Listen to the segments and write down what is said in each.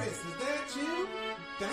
Chris, is that you? Damn.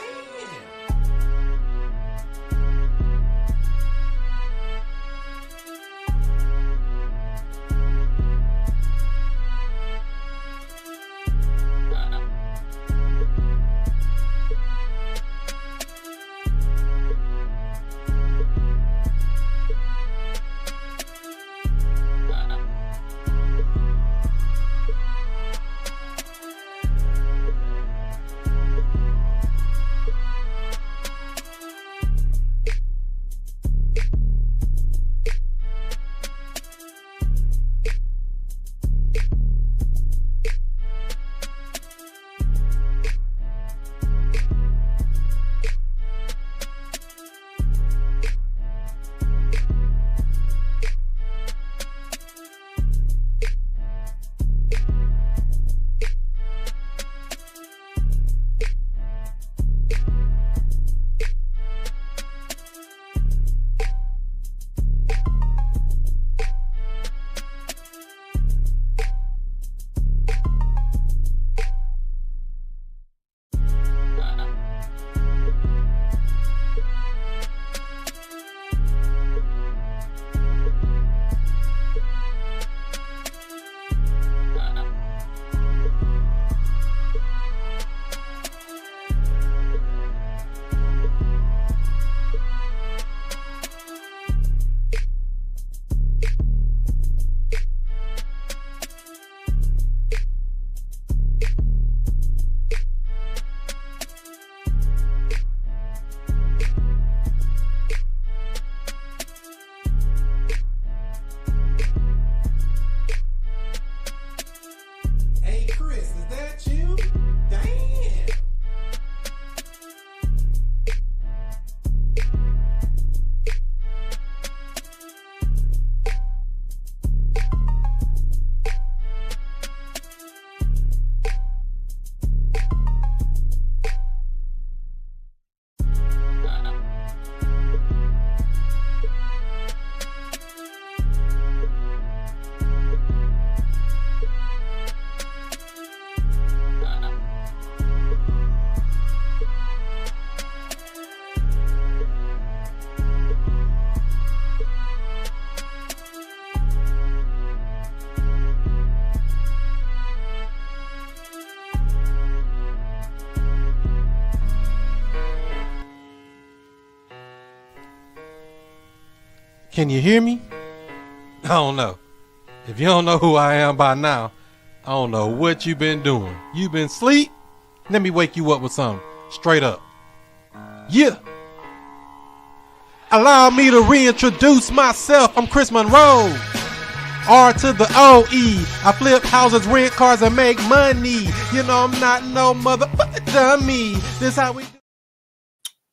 Hey Chris, is that you? Damn. Can you hear me? I don't know. If you don't know who I am by now, I don't know what you've been doing. You been asleep? Let me wake you up with something. Straight up. Yeah. Allow me to reintroduce myself. I'm Chris Monroe. R to the O-E. I flip houses, rent cars, and make money. You know I'm not no motherfucker dummy. This how we do.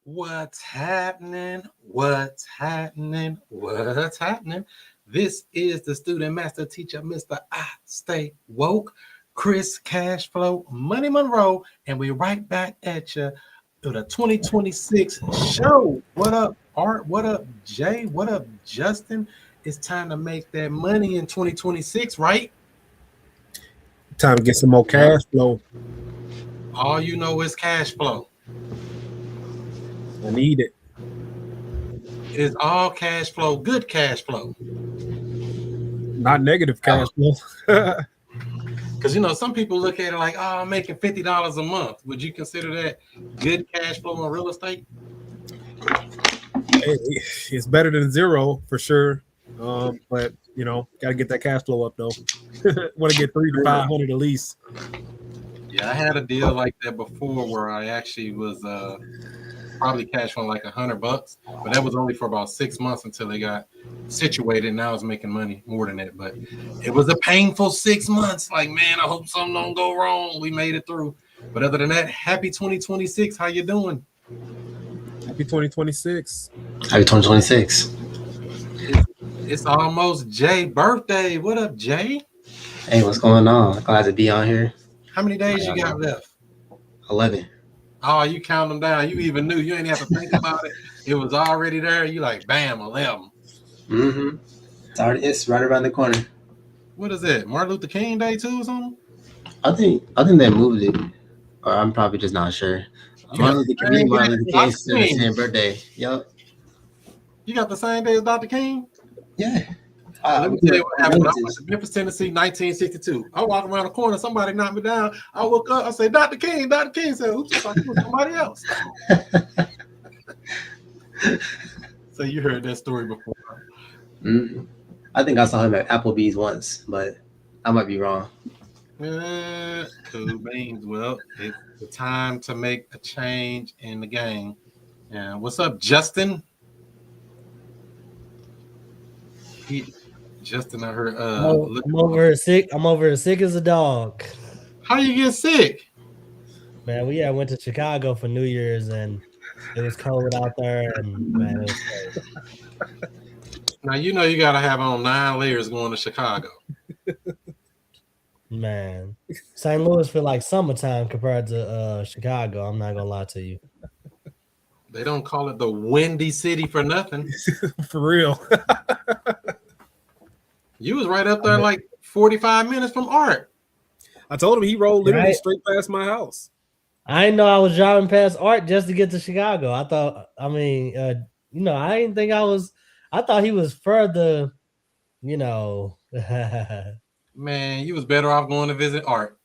What's happening? What's happening? What's happening? This is the student master teacher, Mr. I Stay Woke, Chris Cashflow Money Monroe, and we're right back at you to the 2026 show. What up, Art? What up, Jay? What up, Justin? It's time to make that money in 2026, right? Time to get some more cash flow. All you know is cash flow. I need it. It's all cash flow, good cash flow. Not negative cash flow. Because, you know, some people look at it like, oh, I'm making $50 a month. Would you consider that good cash flow in real estate? It's better than zero for sure. But, you know, got to get that cash flow up, though. Want to get 300 to 500 at least. Yeah, I had a deal like that before where I actually was probably cash flowing like $100, but that was only for about 6 months until they got situated. Now I was making money more than that, but it was a painful 6 months. Like, man, I hope something don't go wrong. We made it through. But other than that, happy 2026. How you doing? Happy 2026. Happy 2026. It's almost Jay's birthday. What up, Jay? Hey, what's going on? Glad to be on here. How many days you got left? 11. Oh, you count them down. You even knew. You ain't have to think about it. It was already there. You like, bam, 11. Mm-hmm. It's right around the corner. What is it? Martin Luther King Day too or something? I think they moved it. Or I'm probably just not sure. You got the same day Martin as Luther Dr. King's the King. same birthday. Yep. You got the same day as Dr. King? Yeah. Well, let me tell you what We're happened. I went relatives. to Memphis, Tennessee, 1962. I walk around the corner, somebody knocked me down. I woke up, I say, Dr. King, Dr. King. Said, oops, I thought you was somebody else. So you heard that story before. Mm. I think I saw him at Applebee's once, but I might be wrong. Cool beans. Well, it's the time to make a change in the game. And what's up, Justin? Justin, I heard. I'm over here sick. I'm over here sick as a dog. How you get sick? Man, we went to Chicago for New Year's and it was cold out there, and man, it was crazy. Now you know you gotta have on 9 layers going to Chicago. Man, St. Louis feel like summertime compared to Chicago. I'm not gonna lie to you. They don't call it the Windy City for nothing. For real. You was right up there like 45 minutes from Art. I told him he rolled literally Right. straight past my house. I didn't know I was driving past Art just to get to Chicago. I thought, I didn't think I was. I thought he was further, Man, you was better off going to visit Art.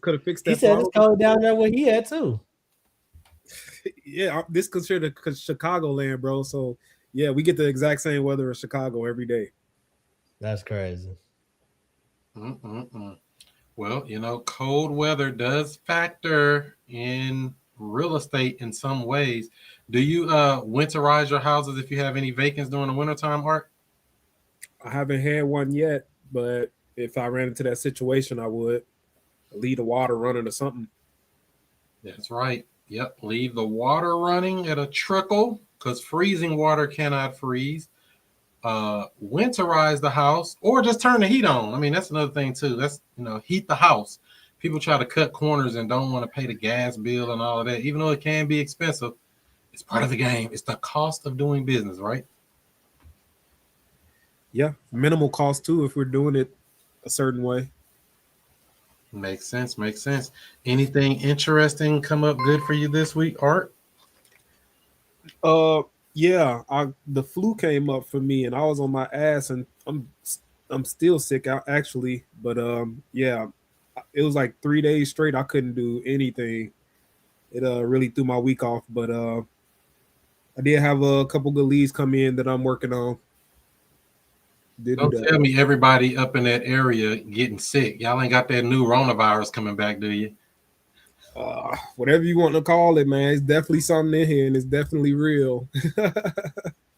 Could have fixed that. He said it's problem. cold down there where he at too. Yeah, this considered Chicago land, bro. So yeah, we get the exact same weather in Chicago every day. That's crazy. Well, cold weather does factor in real estate in some ways. Do you winterize your houses if you have any vacants during the wintertime, Art? I haven't had one yet, but if I ran into that situation, I would leave the water running or something. That's right. Yep. Leave the water running at a trickle because freezing water cannot freeze. Winterize the house or just turn the heat on. I mean, that's another thing too. That's, heat the house. People try to cut corners and don't want to pay the gas bill and all of that. Even though it can be expensive, it's part of the game. It's the cost of doing business, right? Yeah, minimal cost too if we're doing it a certain way. Makes sense. Anything interesting come up good for you this week, Art? Yeah, the flu came up for me and I was on my ass and I'm still sick actually, but yeah, it was like 3 days straight I couldn't do anything. It really threw my week off, but I did have a couple good leads come in that I'm working on. Don't tell me everybody up in that area getting sick. Y'all ain't got that new coronavirus coming back, do you? Whatever you want to call it, man. It's definitely something in here and it's definitely real.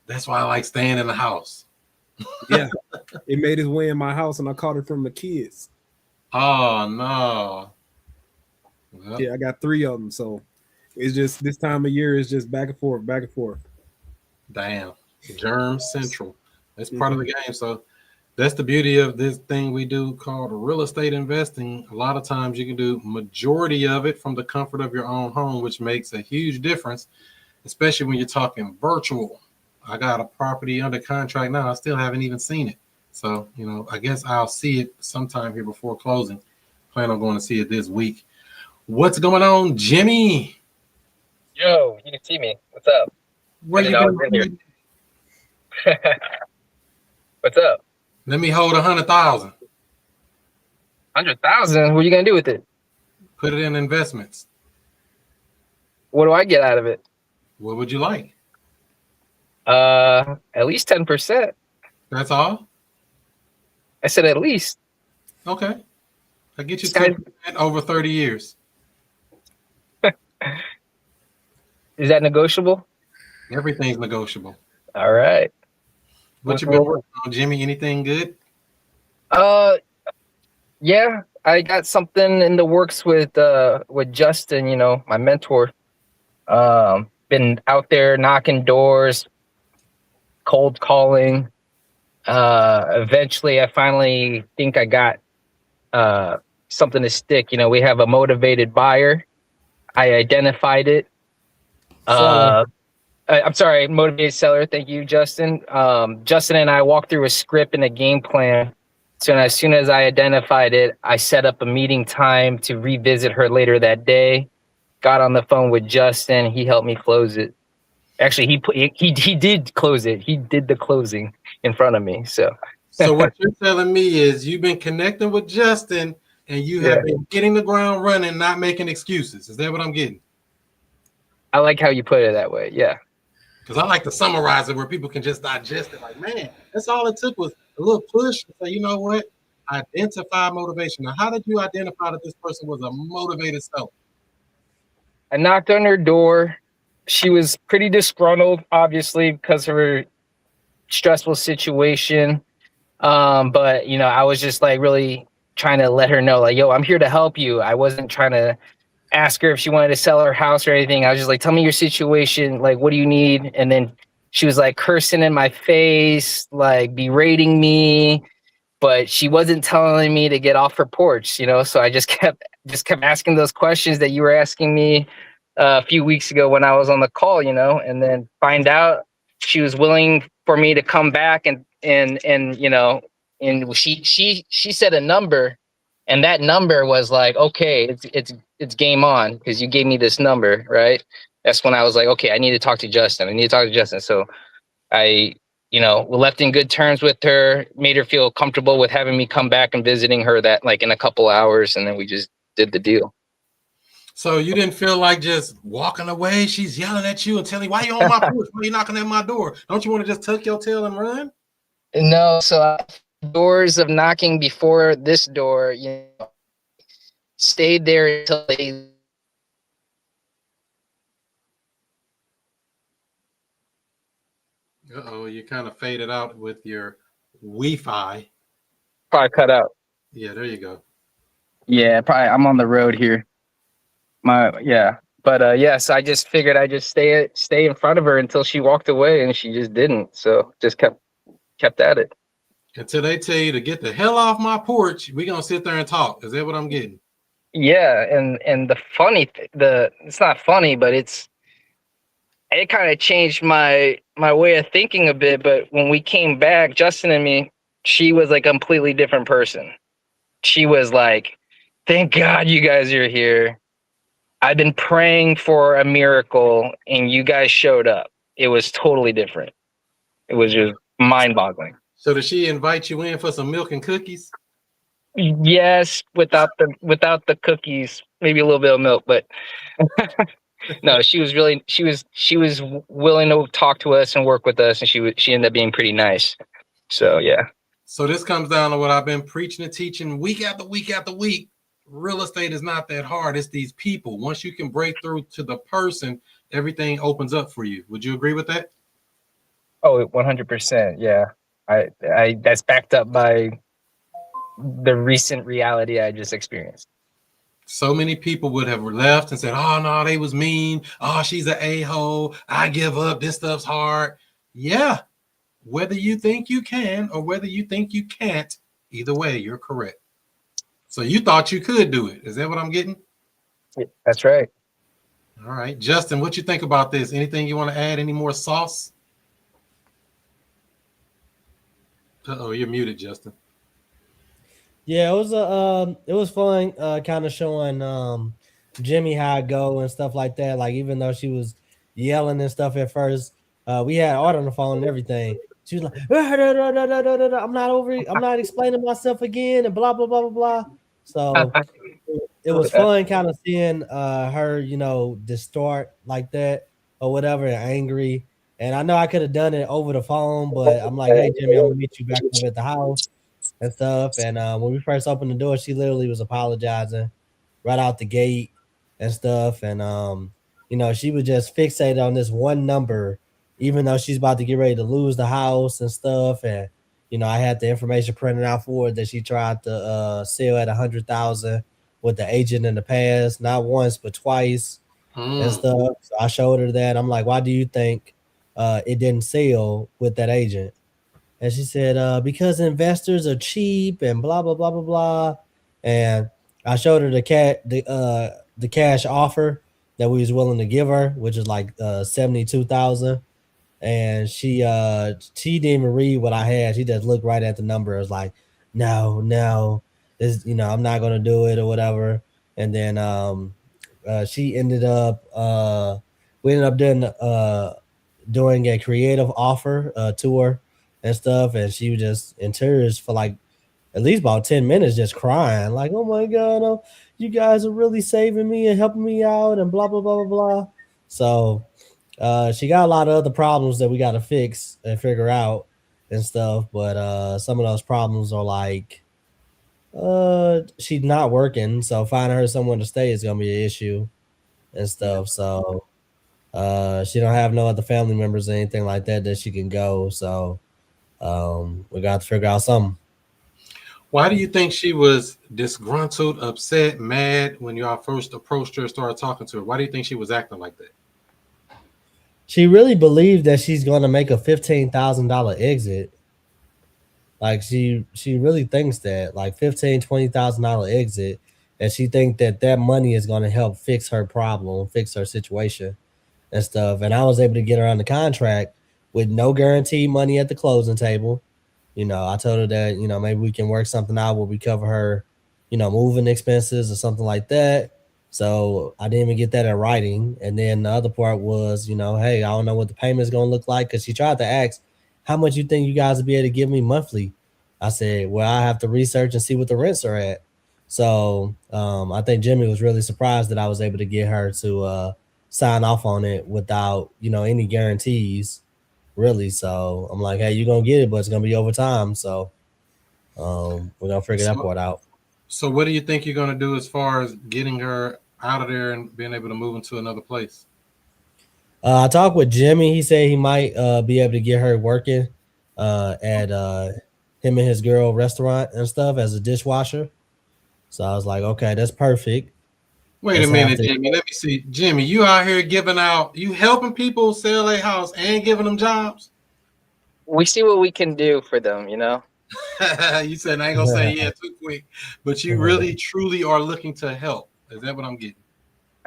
That's why I like staying in the house. Yeah, it made its way in my house and I caught it from the kids. Oh, no. Well, yeah, I got 3 of them. So it's just this time of year is just back and forth. Damn. Germ Central. That's part of the game. So that's the beauty of this thing we do called real estate investing. A lot of times you can do majority of it from the comfort of your own home, which makes a huge difference, especially when you're talking virtual. I got a property under contract now. I still haven't even seen it. So, I guess I'll see it sometime here before closing. Plan on going to see it this week. What's going on, Jimmy? Yo, you can see me. What's up? Where you going? What's up? Let me hold 100,000. 100,000? What are you gonna do with it? Put it in investments. What do I get out of it? What would you like? At least 10%. That's all? I said at least. Okay. I'll get you 10% over 30 years. Is that negotiable? Everything's negotiable. All right. What you been working on, Jimmy? Anything good? Yeah, I got something in the works with Justin, my mentor. Been out there knocking doors, cold calling. Eventually I finally think I got something to stick. We have a motivated buyer. I identified it. I'm sorry, motivated seller. Thank you, Justin. Justin and I walked through a script and a game plan So as soon as I identified it, I set up a meeting time to revisit her later that day. Got on the phone with Justin. He helped me close it. Actually, he did close it. He did the closing in front of me. So what you're telling me is you've been connecting with Justin and you have been getting the ground running, not making excuses. Is that what I'm getting? I like how you put it that way. Yeah. Because I like to summarize it where people can just digest it. Like, man, that's all it took was a little push to say, you know what? Identify motivation. Now, how did you identify that this person was a motivated seller? I knocked on her door. She was pretty disgruntled, obviously, because of her stressful situation. But I was just like really trying to let her know, like, yo, I'm here to help you. I wasn't trying to ask her if she wanted to sell her house or anything. I was just like, tell me your situation. Like, what do you need? And then she was like cursing in my face, like berating me, but she wasn't telling me to get off her porch, So I just kept asking those questions that you were asking me a few weeks ago when I was on the call, and then find out she was willing for me to come back and she said a number, and that number was like, okay, it's game on because you gave me this number, right? That's when I was like, okay, I need to talk to Justin. So I, we left in good terms with her, made her feel comfortable with having me come back and visiting her that like in a couple hours, and then we just did the deal. So you didn't feel like just walking away? She's yelling at you and telling you, why you on my porch? Why you knocking at my door? Don't you want to just tuck your tail and run? No, so doors of knocking before this door, stayed there until they. Uh-oh, you kind of faded out with your Wi-Fi. Probably cut out. Yeah, there you go. Yeah, probably. I'm on the road here. So I just figured I'd just stay in front of her until she walked away, and she just didn't. So just kept at it. Until they tell you to get the hell off my porch, we're gonna sit there and talk. Is that what I'm getting? Yeah, and the funny, it's not funny, but it kind of changed my way of thinking a bit. But when we came back, Justin and me, she was a completely different person. She was like, "Thank God you guys are here. I've been praying for a miracle, and you guys showed up." It was totally different. It was just mind-boggling. So did she invite you in for some milk and cookies? Yes, without the cookies, maybe a little bit of milk, but no, she was willing to talk to us and work with us, and she ended up being pretty nice. So yeah. So this comes down to what I've been preaching and teaching week after week after week. Real estate is not that hard. It's these people. Once you can break through to the person, everything opens up for you. Would you agree with that? Oh, 100%. Yeah. I that's backed up by the recent reality I just experienced. So many people would have left and said, oh, no, they was mean. Oh, she's an a-hole. I give up. This stuff's hard. Yeah. Whether you think you can or whether you think you can't, either way, you're correct. So you thought you could do it. Is that what I'm getting? Yeah, that's right. All right. Justin, what you think about this? Anything you want to add? Any more sauce? Uh-oh, you're muted, Justin. Yeah, it was fun kind of showing Jimmy how I go and stuff like that. Like, even though she was yelling and stuff at first, we had Art on the phone and everything. She was like, I'm not explaining myself again and blah, blah, blah, blah, blah. So it was fun kind of seeing her, distort like that or whatever, and angry. And I know I could have done it over the phone, but I'm like, hey, Jimmy, I'm going to meet you back up at the house and stuff. And when we first opened the door, she literally was apologizing right out the gate and stuff. And, she was just fixated on this one number, even though she's about to get ready to lose the house and stuff. And, I had the information printed out for her that she tried to sell at 100,000 with the agent in the past, not once, but twice and stuff. So I showed her that. I'm like, why do you think it didn't sell with that agent? And she said, because investors are cheap and blah, blah, blah, blah, blah. And I showed her the cash offer that we was willing to give her, which is like 72,000. And she didn't even read what I had. She just looked right at the number. It was like no, this, I'm not gonna do it or whatever. And then she ended up we ended up doing a creative offer tour and stuff, and she was just in tears for like at least about 10 minutes, just crying, like, oh my God, oh, you guys are really saving me and helping me out and blah, blah, blah, blah, blah. So she got a lot of other problems that we got to fix and figure out and stuff. But some of those problems are like, she's not working. So finding her someone to stay is going to be an issue and stuff. So she don't have no other family members or anything like that she can go. So we got to figure out something. Why do you think she was disgruntled, upset, mad when y'all first approached her, started talking to her? Why do you think she was acting like that? She really believed that she's going to make a $15,000 exit. Like she really thinks that, like $15,000-$20,000 exit, and she think that money is going to help fix her problem, fix her situation and stuff. And I was able to get her on the contract with no guaranteed money at the closing table. I told her that, maybe we can work something out where we cover her, moving expenses or something like that. So I didn't even get that in writing. And then the other part was, hey, I don't know what the payment is going to look like. Cause she tried to ask, how much you think you guys will be able to give me monthly? I said, well, I have to research and see what the rents are at. So I think Jimmy was really surprised that I was able to get her to sign off on it without, any guarantees. Really. So I'm like, hey, you're gonna get it, but it's gonna be over time. So we're gonna figure that part out. So what do you think you're gonna do as far as getting her out of there and being able to move into another place? I talked with Jimmy. He said he might be able to get her working at him and his girl restaurant and stuff as a dishwasher. So I was like, okay, that's perfect. Wait a minute, Jimmy. Let me see. Jimmy, you out here you helping people sell a house and giving them jobs? We see what we can do for them, You said I ain't gonna say yeah too quick, but you really truly are looking to help. Is that what I'm getting?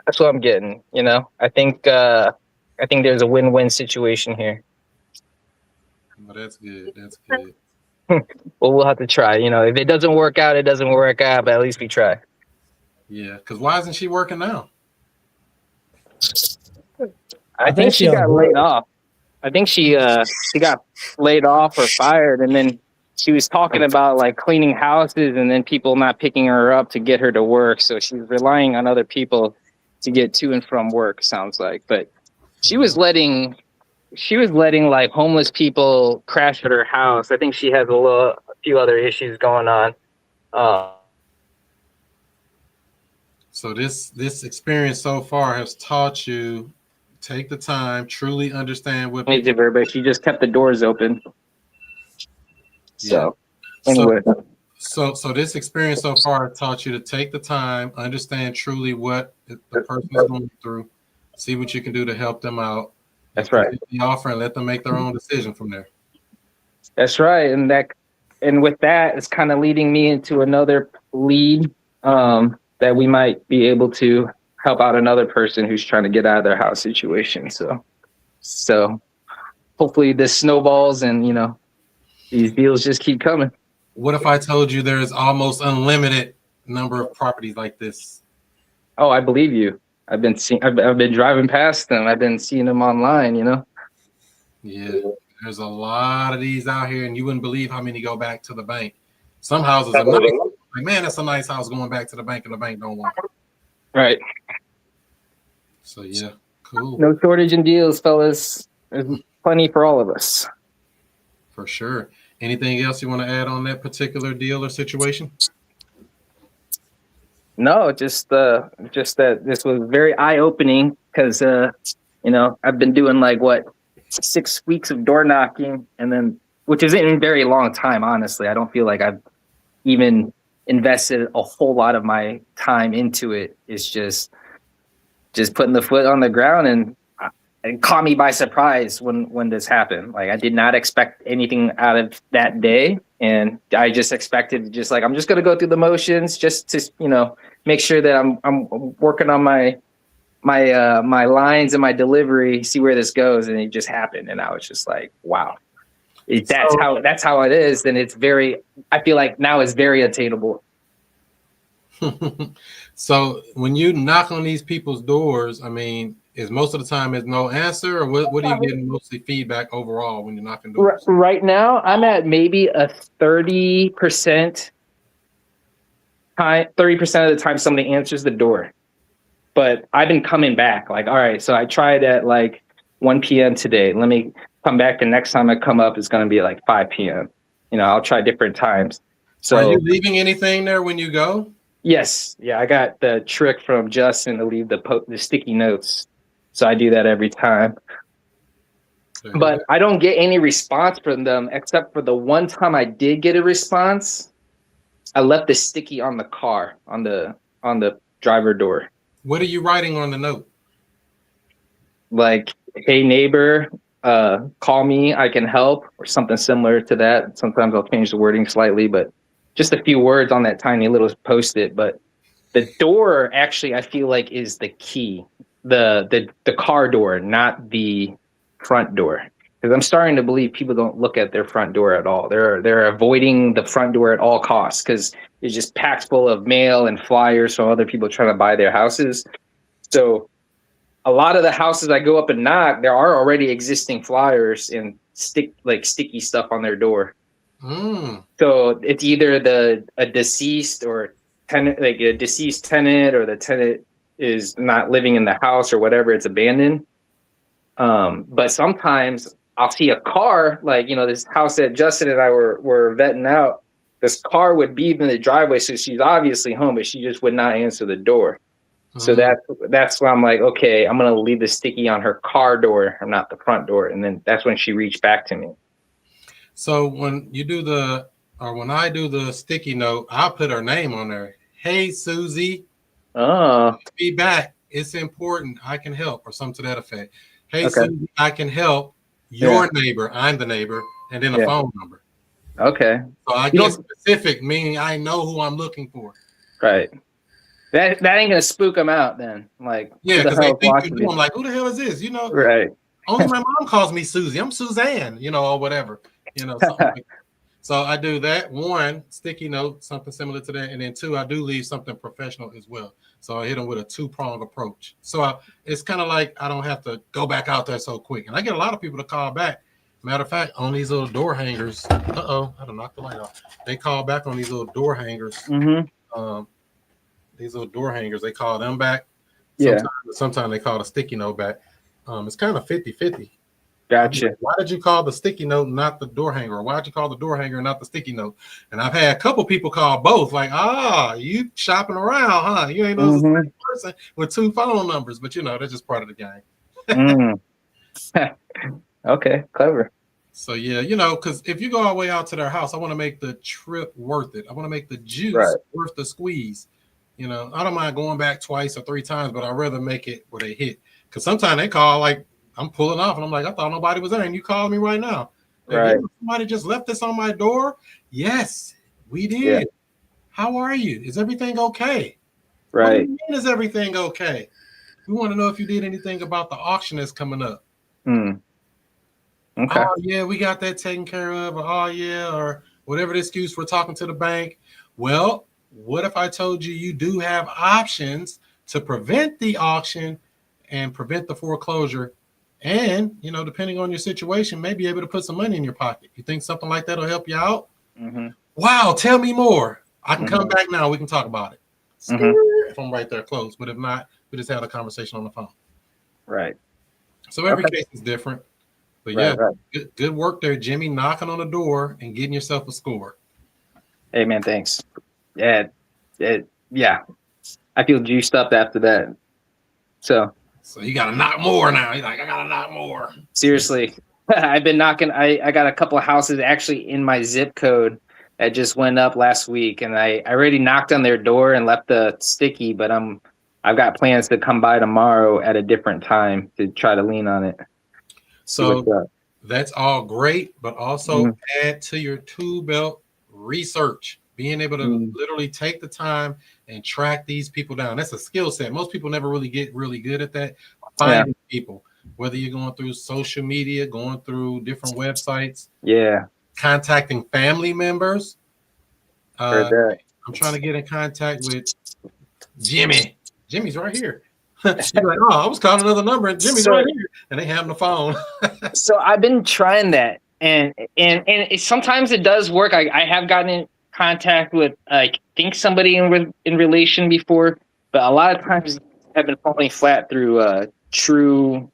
That's what I'm getting, I think there's a win-win situation here. Well, that's good. That's good. Well, we'll have to try. If it doesn't work out, it doesn't work out, but at least we try. Yeah, because why isn't she working now? I think she got laid off. I think she got laid off or fired, and then she was talking about like cleaning houses and then people not picking her up to get her to work. So she's relying on other people to get to and from work, sounds like. But she was letting like homeless people crash at her house. I think she has a few other issues going on. So this experience so far has taught you take the time, truly understand what people. But she just kept the doors open. So anyway. So this experience so far has taught you to take the time, understand truly what the person is going through, see what you can do to help them out. That's right. The offer and let them make their own decision from there. That's right. And with that, it's kind of leading me into another lead that we might be able to help out another person who's trying to get out of their house situation. So hopefully this snowballs and, these deals just keep coming. What if I told you there's almost unlimited number of properties like this? Oh, I believe you. I've been driving past them. I've been seeing them online, Yeah, there's a lot of these out here, and you wouldn't believe how many go back to the bank. Some houses are nice. Like, man, that's a nice house going back to the bank, and the bank don't want it. Right. So, yeah, cool. No shortage in deals, fellas. There's plenty for all of us. For sure. Anything else you want to add on that particular deal or situation? No, just that this was very eye-opening because, I've been doing 6 weeks of door knocking, and then, which isn't a very long time, honestly. I don't feel like I've even invested a whole lot of my time into it. It's just putting the foot on the ground, and it caught me by surprise when this happened. Like, I did not expect anything out of that day, and I just expected I'm just gonna go through the motions just to make sure that I'm working on my lines and my delivery, see where this goes, and it just happened, and I was just like, wow. If that's how it is, then it's very. I feel like now it's very attainable. So when you knock on these people's doors, I mean, is most of the time is no answer, or what are you getting mostly feedback overall when you're knocking doors? Right now, I'm at maybe a 30% time. 30% of the time, somebody answers the door. But I've been coming back. Like, all right, so I tried at like 1 p.m. today. Let me come back, and next time I come up, it's going to be like 5 p.m. I'll try different times. So, are you leaving anything there when you go? Yes. Yeah, I got the trick from Justin to leave the sticky notes. So I do that every time. But I don't get any response from them except for the one time I did get a response. I left the sticky on the car, on the driver door. What are you writing on the note? Like, hey neighbor, call me, I can help, or something similar to that. Sometimes I'll change the wording slightly, but just a few words on that tiny little post-it. But the door actually, I feel like, is the key. The car door, not the front door. Because I'm starting to believe people don't look at their front door at all. They're avoiding the front door at all costs because it's just packed full of mail and flyers from other people trying to buy their houses. So a lot of the houses I go up and knock, there are already existing flyers and sticky stuff on their door. So it's either a deceased or tenant, like a deceased tenant, or the tenant is not living in the house or whatever, it's abandoned. But sometimes I'll see a car, like, this house that Justin and I were vetting out. This car would be in the driveway, so she's obviously home, but she just would not answer the door. So that's why I'm like, okay, I'm gonna leave the sticky on her car door, or not the front door, and then that's when she reached back to me. So when I do the sticky note, I'll put her name on there. Hey, Susie. Be back. It's important. I can help, or something to that effect. Hey, okay. Susie, I can help. Your neighbor. I'm the neighbor, and then a phone number. Okay. So I get specific, meaning I know who I'm looking for. Right. That ain't gonna spook them out then. Like, yeah, because they think you do. I'm like, who the hell is this? Right. Only my mom calls me Susie. I'm Suzanne, or whatever. Something. So I do that. One, sticky note, something similar to that. And then two, I do leave something professional as well. So I hit them with a two-pronged approach. So it's kind of like I don't have to go back out there so quick. And I get a lot of people to call back. Matter of fact, on these little door hangers. Uh-oh, I had to knock the light off. They call back on these little door hangers. Mm-hmm. These little door hangers, they call them back. Sometimes they call the sticky note back. It's kind of 50-50. Gotcha. Why did you call the sticky note not the door hanger? Or why did you call the door hanger not the sticky note? And I've had a couple people call both. Like, you shopping around, huh? You ain't know the same person with two phone numbers. But that's just part of the game. Okay, clever. So yeah, because if you go all the way out to their house, I want to make the trip worth it. I want to make the juice worth the squeeze. I don't mind going back twice or three times, but I'd rather make it where they hit. Because sometimes they call like, I'm pulling off and I'm like, I thought nobody was there, and you called me right now. Right. Somebody just left this on my door. Yes, we did. Yeah. How are you? Is everything okay? Right. What do you mean, is everything okay? We want to know if you did anything about the auction that's coming up. Okay. Oh yeah, we got that taken care of. Or whatever the excuse for talking to the bank. Well, what if I told you do have options to prevent the auction and prevent the foreclosure? And, depending on your situation, may be able to put some money in your pocket. You think something like that will help you out? Mm-hmm. Wow, tell me more. I can come back now. We can talk about it. If I'm right there close. But if not, we just had a conversation on the phone. Right. So every case is different. But good work there, Jimmy, knocking on the door and getting yourself a score. Hey, man, thanks. Yeah. I feel juiced up after that. So you got to knock more now. You're like, I got to knock more. Seriously. I've been knocking. I got a couple of houses actually in my zip code that just went up last week. And I already knocked on their door and left the sticky, but I've got plans to come by tomorrow at a different time to try to lean on it. So that's all great, but also add to your tool belt research. Being able to literally take the time and track these people down. That's a skill set. Most people never really get really good at that. Finding people. whether you're going through social media, going through different websites, Yeah. contacting family members. Heard that. I'm trying to get in contact with Jimmy. Jimmy's right here. You're like, oh, I was calling another number and Jimmy's right here, and they have the phone. So I've been trying that, and sometimes it does work. I have gotten in contact with think somebody in relation before, but a lot of times have been falling flat through True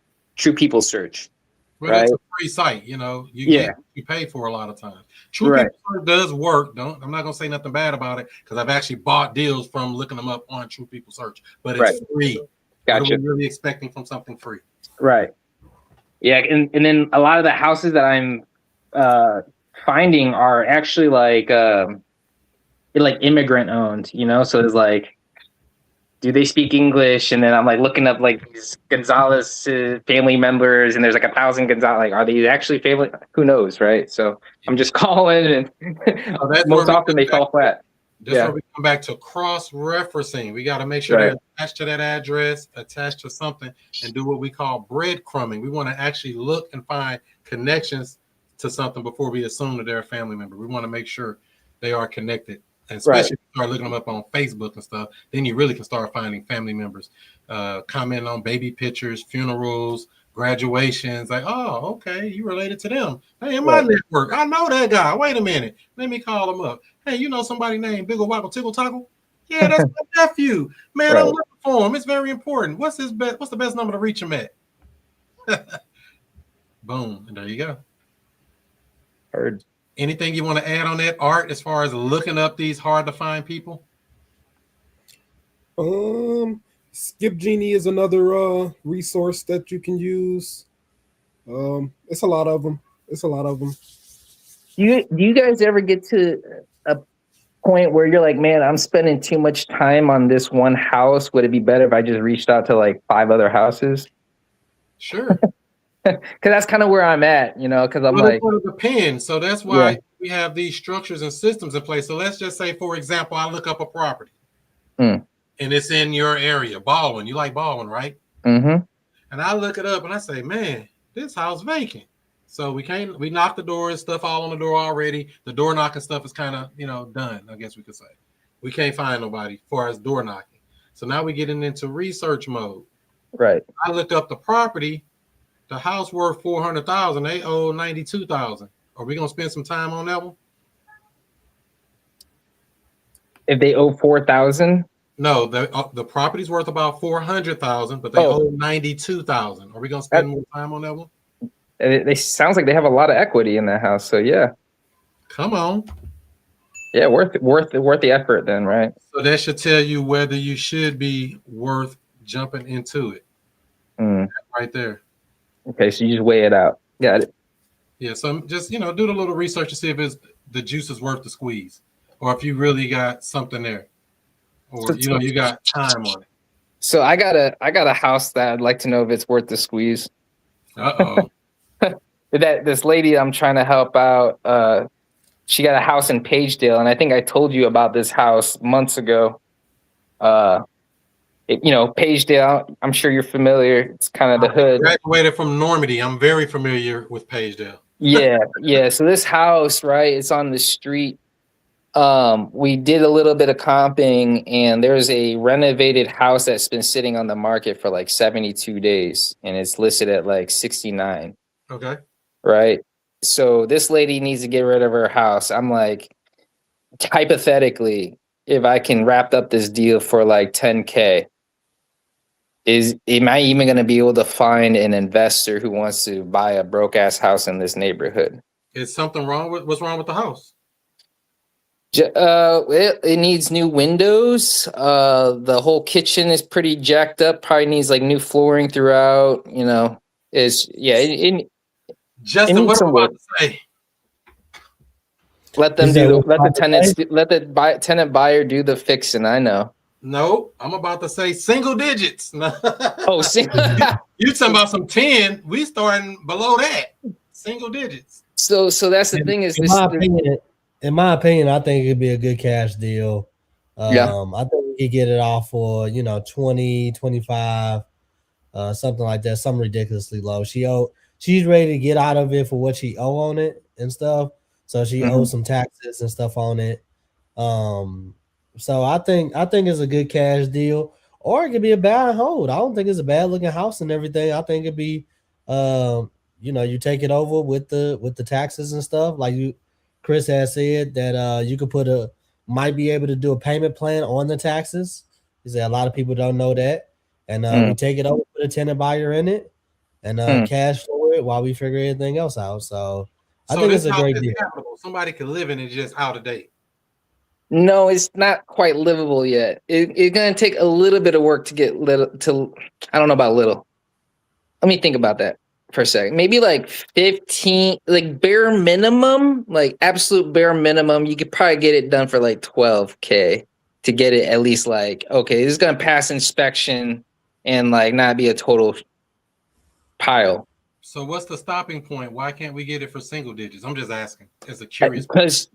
People Search. Well, right? It's a free site, you know. You pay for a lot of times. True People Search does work. I'm not gonna say nothing bad about it because I've actually bought deals from looking them up on True People Search, but it's free. Gotcha. What are we really expecting from something free? Right. Yeah, and then a lot of the houses that I'm finding are actually like immigrant owned, you know. So it's like, do they speak English? And then I'm like looking up like these Gonzalez family members, and there's like 1,000 Gonzalez. Like, are they actually family? Who knows, right? So I'm just calling, and most often they fall flat. That's where we come back to cross-referencing. We got to make sure they're attached to that address, attached to something, and do what we call breadcrumbing. We want to actually look and find connections to something before we assume that they're a family member. We want to make sure they are connected. And especially if you start looking them up on Facebook and stuff, then you really can start finding family members, commenting on baby pictures, funerals, graduations. Like, oh, okay, you related to them. Hey, in my network, I know that guy. Wait a minute. Let me call him up. Hey, you know somebody named Biggle Wobble Tickle Toggle? Yeah, that's my nephew. Man, I'm looking for him. It's very important. What's the best number to reach him at? Boom. And there you go. Heard. Anything you want to add on that, Art, as far as looking up these hard to find people? Skip Genie is another resource that you can use. It's a lot of them. Do you guys ever get to a point where you're like, man, I'm spending too much time on this one house? Would it be better if I just reached out to like 5 other houses? Sure. Because that's kind of where I'm at, you know, because I'm like, it depends. So that's why we have these structures and systems in place. So let's just say, for example, I look up a property and it's in your area, Baldwin. You like Baldwin, right? Mm-hmm. And I look it up and I say, man, this house vacant. So we knock the door, stuff all on the door already. The door knocking stuff is kind of, done, I guess we could say. We can't find nobody as far as door knocking. So now we're getting into research mode. Right. I look up the property. The house worth $400,000. They owe $92,000. Are we gonna spend some time on that one? If they owe $4,000? No, the property's worth about $400,000, but they owe $92,000. Are we gonna spend more time on that one? It sounds like they have a lot of equity in that house. So yeah. Come on. Yeah, worth the effort then, right? So that should tell you whether you should be worth jumping into it. Right there. Okay, so you just weigh it out. Got it. Yeah, so just do the little research to see if the juice is worth the squeeze, or if you really got something there, or you got time on it. So I got a house that I'd like to know if it's worth the squeeze. This lady I'm trying to help out, she got a house in Pagedale, and I think I told you about this house months ago. Pagedale, I'm sure you're familiar. It's kind of the hood. I graduated from Normandy. I'm very familiar with Pagedale. Yeah. So this house, right, it's on the street. We did a little bit of comping, and there's a renovated house that's been sitting on the market for like 72 days, and it's listed at like 69. Okay. Right. So this lady needs to get rid of her house. I'm like, hypothetically, if I can wrap up this deal for like 10K, am I even going to be able to find an investor who wants to buy a broke ass house in this neighborhood? Is something wrong with what's wrong with the house? It needs new windows. The whole kitchen is pretty jacked up. Probably needs like new flooring throughout. Justin, what am I about to say? Let the tenant buyer do the fixing. I know. No, I'm about to say single digits. Oh, you talking about some 10? We starting below that, single digits. So that's the thing is, in my opinion, I think it'd be a good cash deal. I think we could get it off for 20, 25. something like that, something ridiculously low. She's ready to get out of it for what she owe on it and stuff. So she owes some taxes and stuff on it. So I think it's a good cash deal, or it could be a bad hold. I don't think it's a bad looking house and everything. I think it'd be, you take it over with the taxes and stuff. Like Chris has said that you could might be able to do a payment plan on the taxes. He said a lot of people don't know that, and we take it over, put a tenant buyer in it, and cash flow it while we figure everything else out. So I think it's a great deal. Somebody can live in it just out of date. No, it's not quite livable yet. It's gonna take a little bit of work to get I don't know about little. Let me think about that for a second. Maybe like 15, like bare minimum, like absolute bare minimum. You could probably get it done for like $12,000 to get it at least like, okay, this is gonna pass inspection and like not be a total pile. So what's the stopping point? Why can't we get it for single digits? I'm just asking as a curious. Because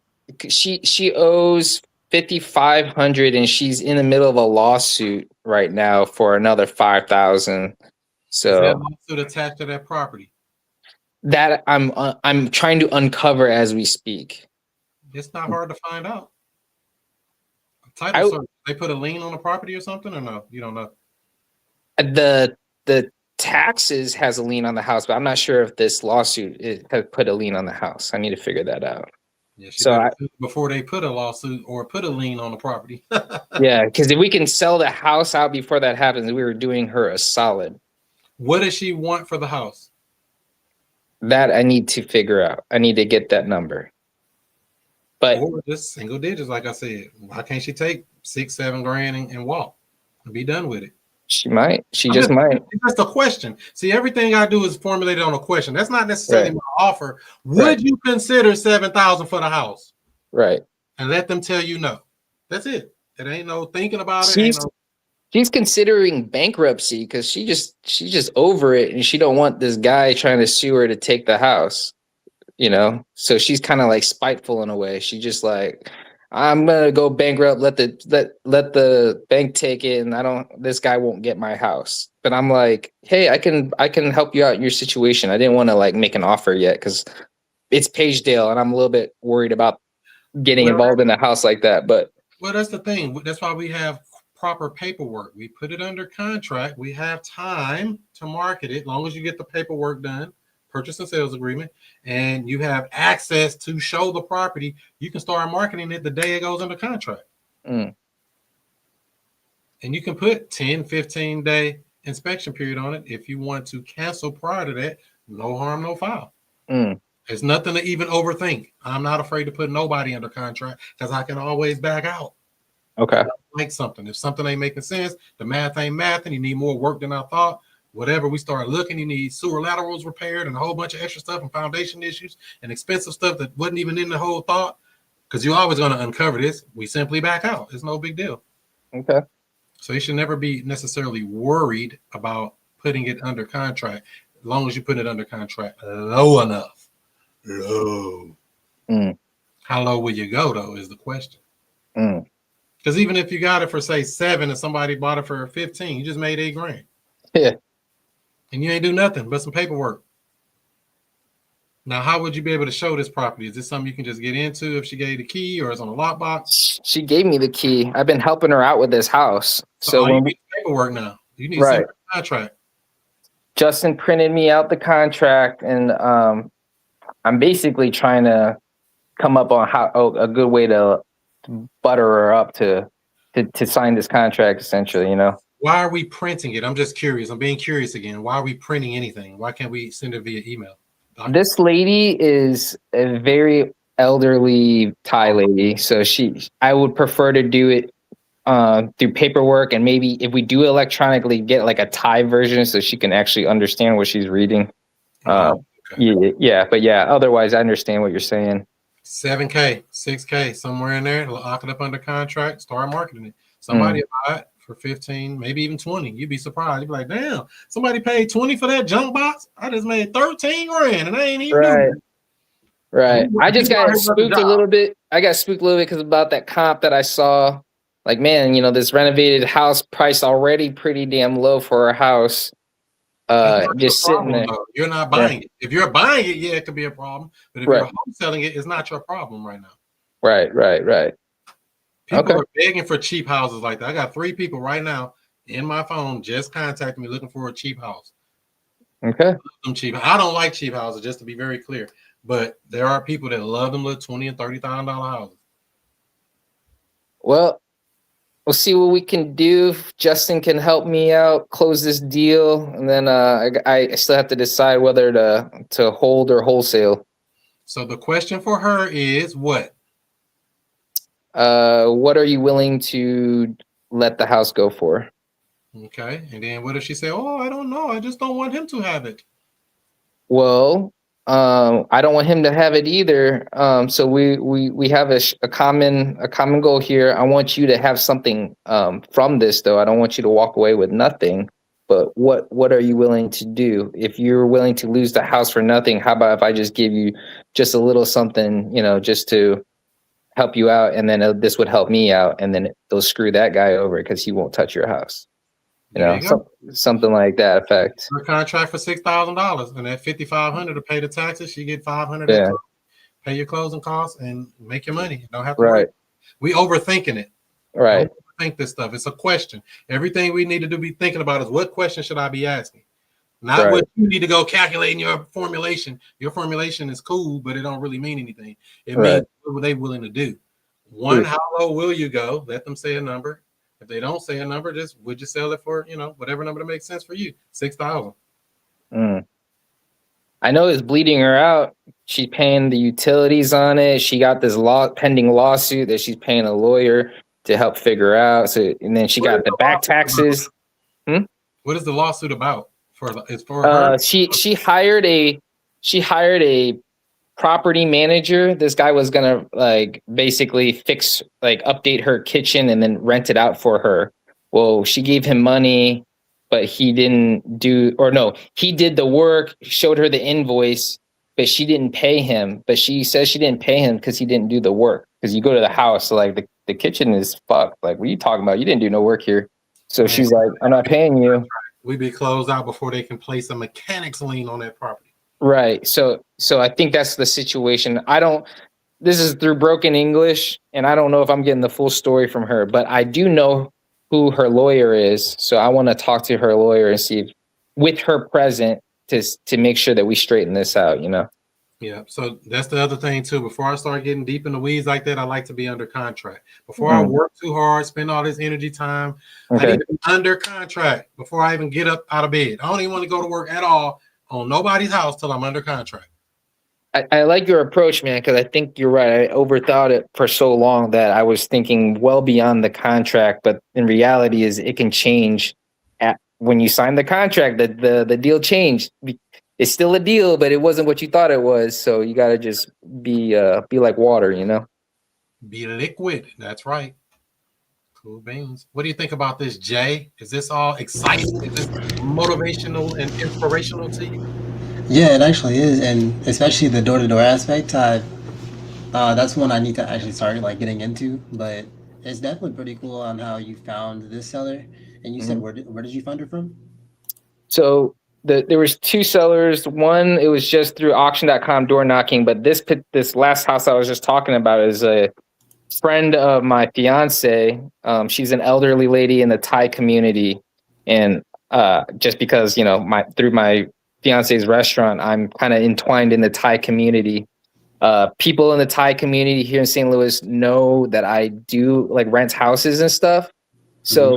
she owes $5,500 and she's in the middle of a lawsuit right now for another $5,000. So is that lawsuit attached to that property? That I'm trying to uncover as we speak. It's not hard to find out. Title search. They put a lien on the property or something, or no? You don't know. The taxes has a lien on the house, but I'm not sure if this lawsuit has put a lien on the house. I need to figure that out. Yeah, so before they put a lawsuit or put a lien on the property. Yeah, because if we can sell the house out before that happens, we were doing her a solid. What does she want for the house? That I need to figure out. I need to get that number. But or just single digits, like I said. Why can't she take $6-7 grand and walk and be done with it? She might. She just might. That's a question. See, everything I do is formulated on a question. That's not necessarily my offer. Would you consider $7,000 for the house? Right. And let them tell you no. That's it. It ain't no thinking about it. She's considering bankruptcy because she's just over it and she don't want this guy trying to sue her to take the house. So she's kind of like spiteful in a way. She just like, I'm gonna go bankrupt. Let the bank take it, and this guy won't get my house. But I'm like, hey, I can help you out in your situation. I didn't want to like make an offer yet because it's Pagedale, and I'm a little bit worried about getting involved in a house like that. But that's the thing. That's why we have proper paperwork. We put it under contract. We have time to market it, as long as you get the paperwork done. Purchase and sales agreement, and you have access to show the property, you can start marketing it the day it goes under contract. And you can put 10-15 day inspection period on it. If you want to cancel prior to that, no harm, no foul. There's nothing to even overthink. I'm not afraid to put nobody under contract because I can always back out. Okay. Like something. If something ain't making sense, the math ain't math, and you need more work than I thought. Whatever we start looking, you need sewer laterals repaired and a whole bunch of extra stuff and foundation issues and expensive stuff that wasn't even in the whole thought. Because you're always going to uncover this. We simply back out. It's no big deal. Okay. So you should never be necessarily worried about putting it under contract, as long as you put it under contract low enough. Low. How low will you go, though, is the question. Because even if you got it for, say, 7 and somebody bought it for 15, you just made $8 grand. Yeah. And you ain't do nothing but some paperwork. Now, how would you be able to show this property? Is this something you can just get into if she gave the key, or it's on a lockbox? She gave me the key. I've been helping her out with this house. So you need paperwork now. You need a contract. Justin printed me out the contract, and I'm basically trying to come up on a good way to butter her up to sign this contract, essentially, Why are we printing it? I'm just curious. I'm being curious again. Why are we printing anything? Why can't we send it via email? This lady is a very elderly Thai lady, so I would prefer to do it through paperwork, and maybe if we do electronically, get like a Thai version so she can actually understand what she's reading. Okay. Yeah, but otherwise I understand what you're saying. $7K, $6K, somewhere in there. Lock it up under contract. Start marketing it. Somebody will buy it for 15, maybe even 20. You'd be surprised. You'd be like, damn, somebody paid 20 for that junk box. I just made 13 grand and I ain't even right. I just got spooked a little bit. I got spooked a little bit because about that comp that I saw. Like, man, this renovated house price already pretty damn low for a house. That's not just your sitting problem, there. though. You're not buying it. If you're buying it, yeah, it could be a problem. But if Right. you're wholesaling it, it's not your problem right now. Right. People Okay. are begging for cheap houses like that. I got 3 people right now in my phone just contacting me looking for a cheap house. Okay. Them cheap. I don't like cheap houses, just to be very clear. But there are people that love them little $20,000 and $30,000 houses. Well, we'll see what we can do. If Justin can help me out, close this deal, and then I still have to decide whether to hold or wholesale. So the question for her is what? What are you willing to let the house go for? Okay. And then what if she say, oh, I don't know. I just don't want him to have it. Well, I don't want him to have it either. So we have a common goal here. I want you to have something from this, though. I don't want you to walk away with nothing. But what are you willing to do? If you're willing to lose the house for nothing, how about if I just give you just a little something, just to help you out, and then this would help me out, and then they'll screw that guy over because he won't touch your house. Something like that effect. Her contract for $6,000, and at $5,500 to pay the taxes, she get $500. Yeah. Pay your closing costs and make your money. You don't have to Right. worry. We overthinking it. Right. Don't overthink this stuff. It's a question. Everything we need to be thinking about is what question should I be asking? Not what you need to go calculate in your formulation. Your formulation is cool, but it don't really mean anything. It means what were they willing to do? One, how low will you go? Let them say a number. If they don't say a number, would you sell it for, whatever number that makes sense for you? 6,000. I know it's bleeding her out. She's paying the utilities on it. She got this pending lawsuit that she's paying a lawyer to help figure out. So, and then she got the back taxes. What is the lawsuit about? It's for her. She hired a property manager. This guy was gonna basically update her kitchen and then rent it out for her. Well, she gave him money, but he didn't do, or no, he did the work, showed her the invoice, but she didn't pay him. But she says she didn't pay him because he didn't do the work. Because you go to the house, so the kitchen is fucked. Like, what are you talking about? You didn't do no work here. So she's like, I'm not paying you. We be closed out before they can place a mechanics lien on that property. Right. So I think that's the situation. This is through broken English, and I don't know if I'm getting the full story from her, but I do know who her lawyer is. So I want to talk to her lawyer and see if, with her present, to make sure that we straighten this out, Yeah. So that's the other thing too. Before I start getting deep in the weeds like that, I like to be under contract. Before I work too hard, spend all this energy time, I need to be under contract before I even get up out of bed. I don't even want to go to work at all on nobody's house till I'm under contract. I like your approach, man, because I think you're right. I overthought it for so long that I was thinking well beyond the contract, but in reality it can change when you sign the contract. The deal changed. It's still a deal, but it wasn't what you thought it was. So you got to just be like water, Be liquid. That's right. Cool beans. What do you think about this, Jay? Is this all exciting? Is this motivational and inspirational to you? Yeah, it actually is, and especially the door-to-door aspect. That's one I need to actually start getting into. But it's definitely pretty cool on how you found this seller. And you said where did you find her from? So there was 2 sellers. One, it was just through auction.com door knocking, but this last house I was just talking about is a friend of my fiance. She's an elderly lady in the Thai community, and just because through my fiance's restaurant, I'm kind of entwined in the Thai community. People in the Thai community here in St. Louis know that I do rent houses and stuff. So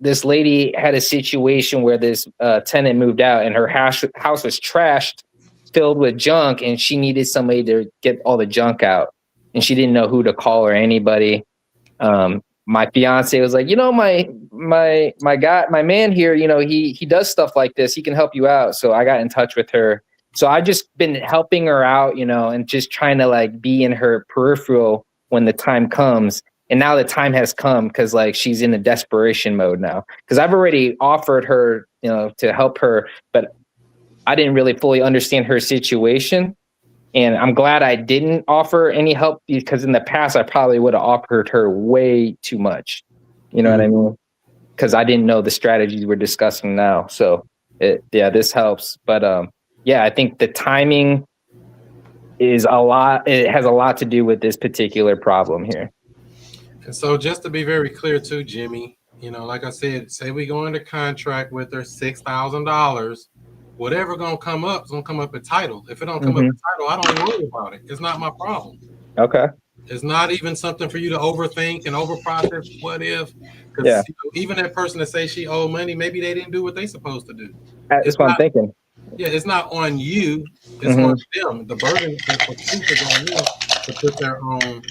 this lady had a situation where this tenant moved out and her house was trashed, filled with junk, and she needed somebody to get all the junk out. And she didn't know who to call or anybody. My fiance was like, my guy, my man here, he does stuff like this. He can help you out. So I got in touch with her. So I just been helping her out, and just trying to be in her peripheral when the time comes. And now the time has come because she's in a desperation mode now. Because I've already offered her, to help her, but I didn't really fully understand her situation. And I'm glad I didn't offer any help, because in the past I probably would have offered her way too much. You know what I mean? Because I didn't know the strategies we're discussing now. So This helps. But yeah, I think the timing is it has a lot to do with this particular problem here. And so just to be very clear too, Jimmy, like I said, say we go into contract with her $6,000, whatever gonna come up is gonna come up at title. If it don't come up at title, I don't worry about it. It's not my problem. Okay. It's not even something for you to overthink and overprocess. What if? Because even that person that say she owed money, maybe they didn't do what they supposed to do. That's what I'm thinking. Yeah, it's not on you. It's on them. The burden of proof is on you to put their own.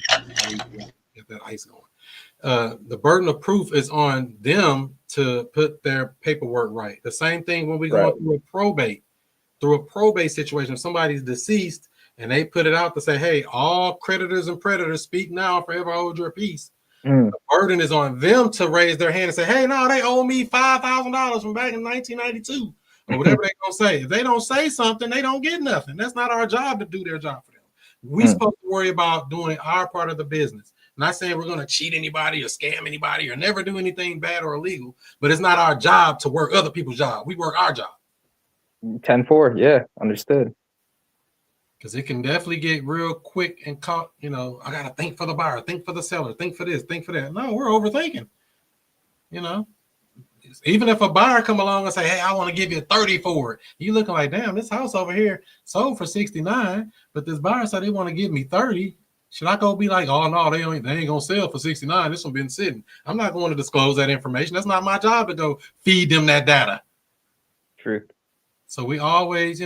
Get that ice going. The burden of proof is on them to put their paperwork right. The same thing when we go through a probate situation. If somebody's deceased and they put it out to say, "Hey, all creditors and predators speak now, forever hold your peace." The burden is on them to raise their hand and say, "Hey, no, they owe me $5,000 from back in 1992." Or whatever they're gonna say. If they don't say something, they don't get nothing. That's not our job to do their job for them. We're supposed to worry about doing our part of the business. Not saying we're gonna cheat anybody or scam anybody or never do anything bad or illegal, but it's not our job to work other people's job. We work our job. 10-4, yeah, understood. Because it can definitely get real quick and caught, I gotta think for the buyer, think for the seller, think for this, think for that. No, we're overthinking. Even if a buyer come along and say, "Hey, I want to give you 30 for it," you looking like, "Damn, this house over here sold for 69, but this buyer said they want to give me 30. Should I go be like, oh no, they ain't gonna sell for 69? This one been sitting. I'm not going to disclose that information. That's not my job to go feed them that data." True. So we always,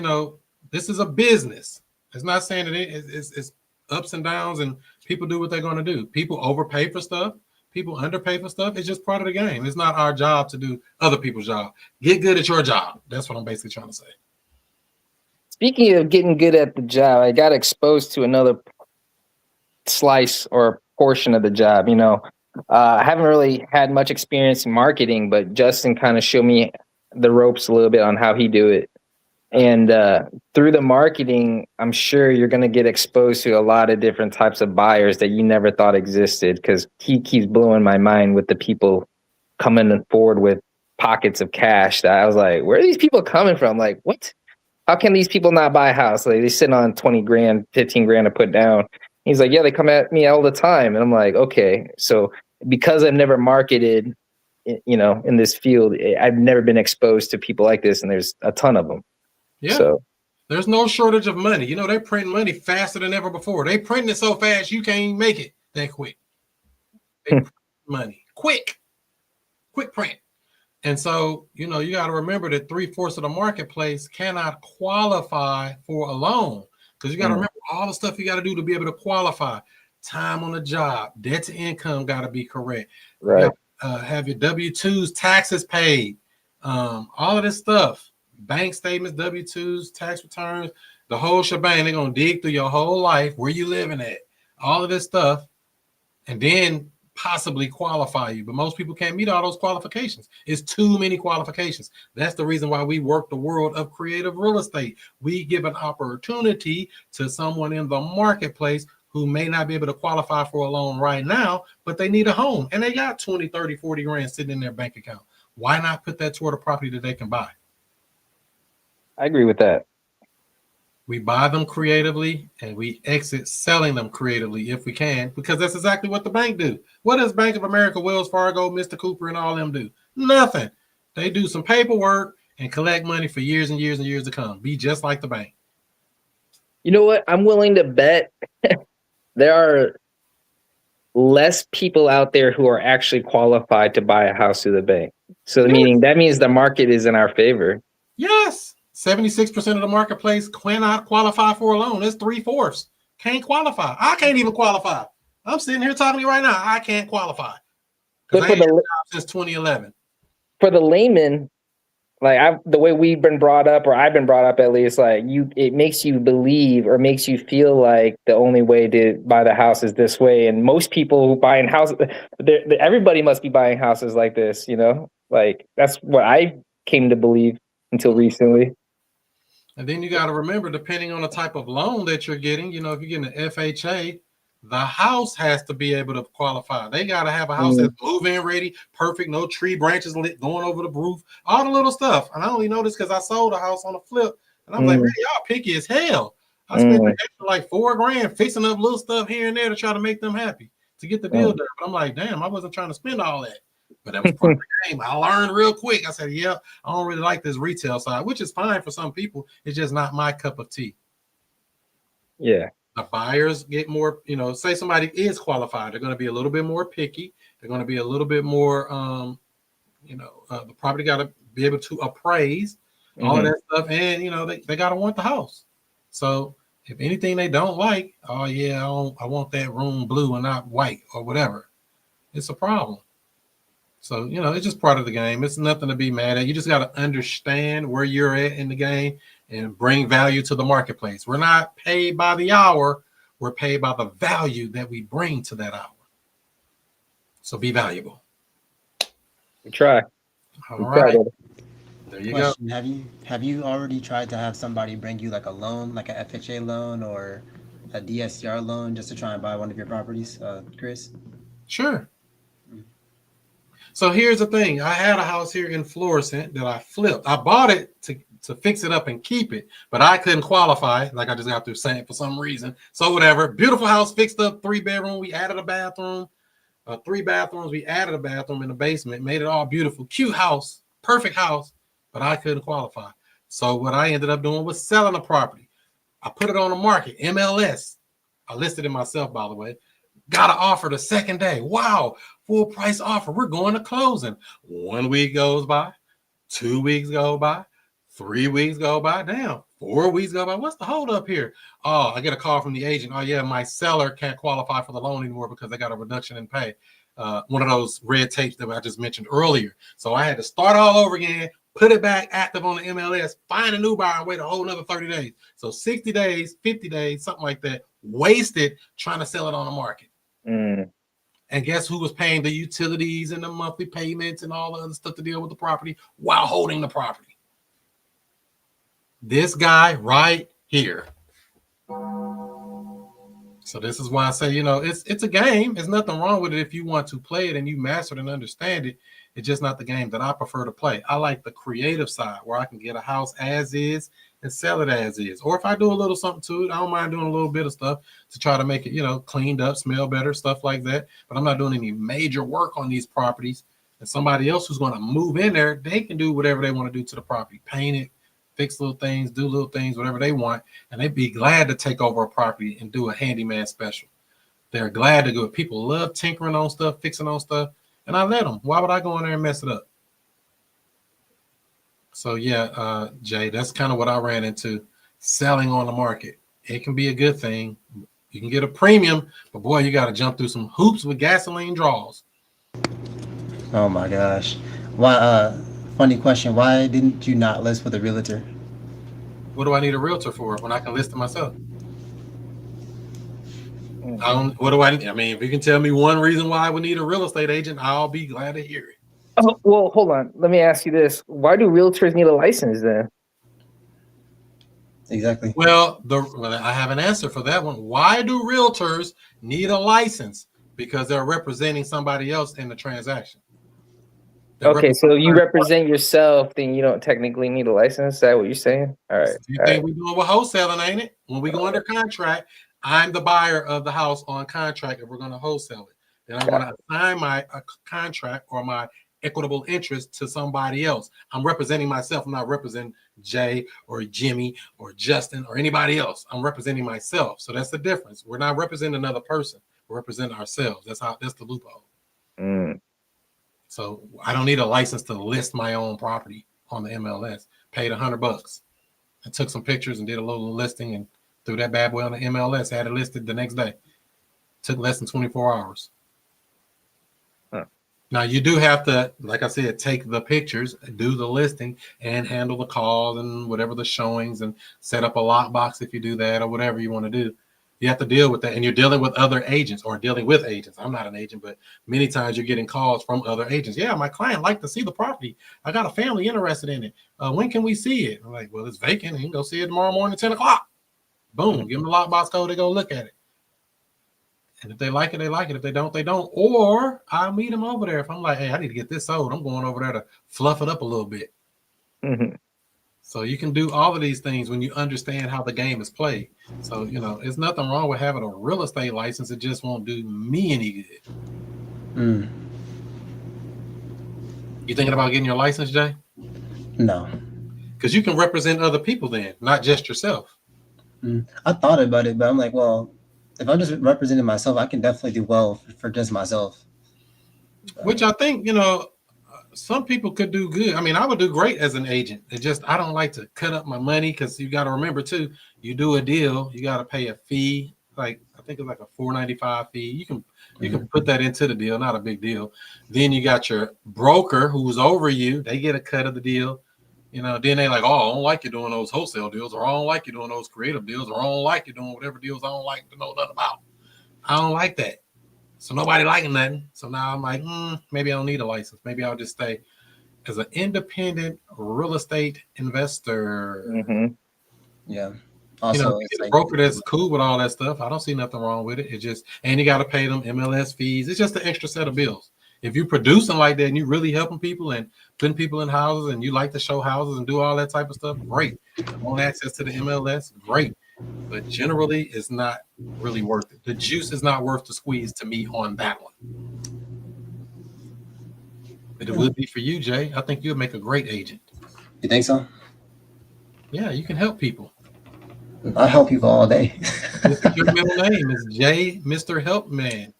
this is a business. It's not saying that it's ups and downs and people do what they're going to do. People overpay for stuff. People underpay for stuff. It's just part of the game. It's not our job to do other people's job. Get good at your job. That's what I'm basically trying to say. Speaking of getting good at the job, I got exposed to another slice or portion of the job. I haven't really had much experience in marketing, but Justin kind of showed me the ropes a little bit on how he do it. And through the marketing, I'm sure you're going to get exposed to a lot of different types of buyers that you never thought existed, because he keeps blowing my mind with the people coming forward with pockets of cash that I was like, where are these people coming from? Like, what? How can these people not buy a house? Like, they sit on 20 grand, 15 grand to put down. He's like, yeah, they come at me all the time. And I'm like, okay. So because I've never marketed, in this field, I've never been exposed to people like this. And there's a ton of them. Yeah. So there's no shortage of money. They print money faster than ever before. They print it so fast you can't even make it that quick. They print money quick print. And so, you got to remember that 3/4 of the marketplace cannot qualify for a loan, because you got to remember all the stuff you got to do to be able to qualify. Time on the job, debt to income got to be correct. Right. Have your W-2s, taxes paid, all of this stuff. Bank statements, W-2s, tax returns, the whole shebang. They're going to dig through your whole life, where you living at, all of this stuff, and then possibly qualify you. But most people can't meet all those qualifications. It's too many qualifications. That's the reason why we work the world of creative real estate. We give an opportunity to someone in the marketplace who may not be able to qualify for a loan right now, but they need a home, and they got 20, 30, 40 grand sitting in their bank account. Why not put that toward a property that they can buy? I agree with that. We buy them creatively and we exit selling them creatively if we can, because that's exactly what the bank do. What does Bank of America, Wells Fargo, Mr. Cooper, and all them do? Nothing. They do some paperwork and collect money for years and years and years to come. Be just like the bank. You know what? I'm willing to bet there are less people out there who are actually qualified to buy a house through the bank. So that means the market is in our favor. Yes. 76% of the marketplace cannot qualify for a loan. That's 3/4. Can't qualify. I can't even qualify. I'm sitting here talking to you right now. I can't qualify. Because I ain't had a job since 2011. For the layman, like the way we've been brought up, or I've been brought up at least, like it makes you believe or makes you feel like the only way to buy the house is this way. And most people who buy in houses, everybody must be buying houses like this, Like that's what I came to believe until recently. And then you got to remember, depending on the type of loan that you're getting, if you're getting an FHA, The house has to be able to qualify. They got to have a house that's move-in ready, perfect, no tree branches lit going over the roof, all the little stuff. And I only know this because I sold a house on a flip, and I'm like, man, y'all picky as hell. I spent like $4,000 fixing up little stuff here and there to try to make them happy to get the deal done. But I'm like, damn, I wasn't trying to spend all that. But that was part of the game. I learned real quick. I said, yeah, I don't really like this retail side, which is fine for some people. It's just not my cup of tea. Yeah. The buyers get more, say somebody is qualified. They're going to be a little bit more picky. They're going to be a little bit more, the property got to be able to appraise all of that stuff. And, they got to want the house. So if anything they don't like, oh, yeah, I want that room blue and not white or whatever. It's a problem. So, it's just part of the game. It's nothing to be mad at. You just got to understand where you're at in the game and bring value to the marketplace. We're not paid by the hour. We're paid by the value that we bring to that hour. So be valuable. We try. All right. There you go. Have you already tried to have somebody bring you like a loan, like a FHA loan or a DSCR loan just to try and buy one of your properties, Chris? Sure. So here's the thing. I had a house here in Florissant that I flipped. I bought it to fix it up and keep it, but I couldn't qualify. Like I just got through saying for some reason. So whatever. Beautiful house, fixed up, 3-bedroom. We added a bathroom, 3 bathrooms. We added a bathroom in the basement, made it all beautiful, cute house, perfect house, but I couldn't qualify. So what I ended up doing was selling the property. I put it on the market, MLS. I listed it myself, by the way. Got an offer the second day. Wow, full price offer. We're going to closing. 1 week goes by, 2 weeks go by, 3 weeks go by. Damn, 4 weeks go by. What's the hold up here? Oh, I get a call from the agent. Oh yeah, my seller can't qualify for the loan anymore because they got a reduction in pay. One of those red tapes that I just mentioned earlier. So I had to start all over again, put it back active on the MLS, find a new buyer, and wait a whole another 30 days. So 60 days, 50 days, something like that, wasted trying to sell it on the market. And guess who was paying the utilities and the monthly payments and all the other stuff to deal with the property while holding the property? This guy right here. So this is why I say, it's a game. There's nothing wrong with it if you want to play it and you master it and understand it. It's just not the game that I prefer to play. I like the creative side where I can get a house as is and sell it as is. Or if I do a little something to it, I don't mind doing a little bit of stuff to try to make it, cleaned up, smell better, stuff like that. But I'm not doing any major work on these properties. And somebody else who's going to move in there, they can do whatever they want to do to the property. Paint it, fix little things, do little things, whatever they want. And they'd be glad to take over a property and do a handyman special. They're glad to do it. People love tinkering on stuff, fixing on stuff. And I let them. Why would I go in there and mess it up? So yeah, Jay, that's kind of what I ran into, selling on the market. It can be a good thing. You can get a premium, but boy, you got to jump through some hoops with gasoline draws. Oh my gosh. Why? Funny question. Why didn't you not list with a realtor? What do I need a realtor for when I can list it myself? I mean, if you can tell me one reason why I would need a real estate agent, I'll be glad to hear it. Oh, well, hold on. Let me ask you this. Why do realtors need a license then? Exactly. Well, I have an answer for that one. Why do realtors need a license? Because they're representing somebody else in the transaction. Okay, so you represent yourself, then you don't technically need a license? Is that what you're saying? All right. You think we're doing with wholesaling, ain't it? When we go under contract, I'm the buyer of the house on contract, and we're going to wholesale it. Then I'm going to assign my contract or my equitable interest to somebody else. I'm representing myself. I'm not representing Jay or Jimmy or Justin or anybody else. I'm representing myself. So that's the difference. We're not representing another person. We're representing ourselves. That's the loophole. So I don't need a license to list my own property on the MLS. Paid $100. I took some pictures and did a little listing and threw that bad boy on the MLS. Had it listed the next day. Took less than 24 hours. Now you do have to, like I said, take the pictures, do the listing, and handle the calls and whatever the showings, and set up a lockbox if you do that or whatever you want to do. You have to deal with that, and you're dealing with other agents or dealing with agents. I'm not an agent, but many times you're getting calls from other agents. Yeah, my client like to see the property. I got a family interested in it. When can we see it? I'm like, well, it's vacant. You can go see it tomorrow morning at 10 o'clock. Boom, give them the lockbox code. They go look at it. And if they like it, they like it. If they don't, they don't. Or I'll meet them over there. If I'm like, hey, I need to get this sold, I'm going over there to fluff it up a little bit. Mm-hmm. So you can do all of these things when you understand how the game is played. So, there's nothing wrong with having a real estate license. It just won't do me any good. You thinking about getting your license, Jay? No. Because you can represent other people then, not just yourself. I thought about it, but I'm like, well, if I'm just representing myself, I can definitely do well for just myself. Which I think, some people could do good. I mean, I would do great as an agent. It just, I don't like to cut up my money because you got to remember too, you do a deal, you got to pay a fee. Like, I think it's like a $4.95 fee. You can put that into the deal, not a big deal. Then you got your broker who's over you. They get a cut of the deal. Then they like, oh, I don't like you doing those wholesale deals, or I don't like you doing those creative deals, or I don't like you doing whatever deals I don't like to know nothing about. I don't like that. So nobody liking nothing. So now I'm like, maybe I don't need a license. Maybe I'll just stay as an independent real estate investor. Mm-hmm. Yeah. Also, it's a broker that's cool with all that stuff. I don't see nothing wrong with it. It just, and you got to pay them MLS fees. It's just an extra set of bills. If you're producing like that and you really helping people and putting people in houses and you like to show houses and do all that type of stuff, great. Want access to the MLS, great. But generally, it's not really worth it. The juice is not worth the squeeze to me on that one. But it would be for you, Jay. I think you'd make a great agent. You think so? Yeah, you can help people. I help people all day. Your middle name is Jay, Mr. Helpman.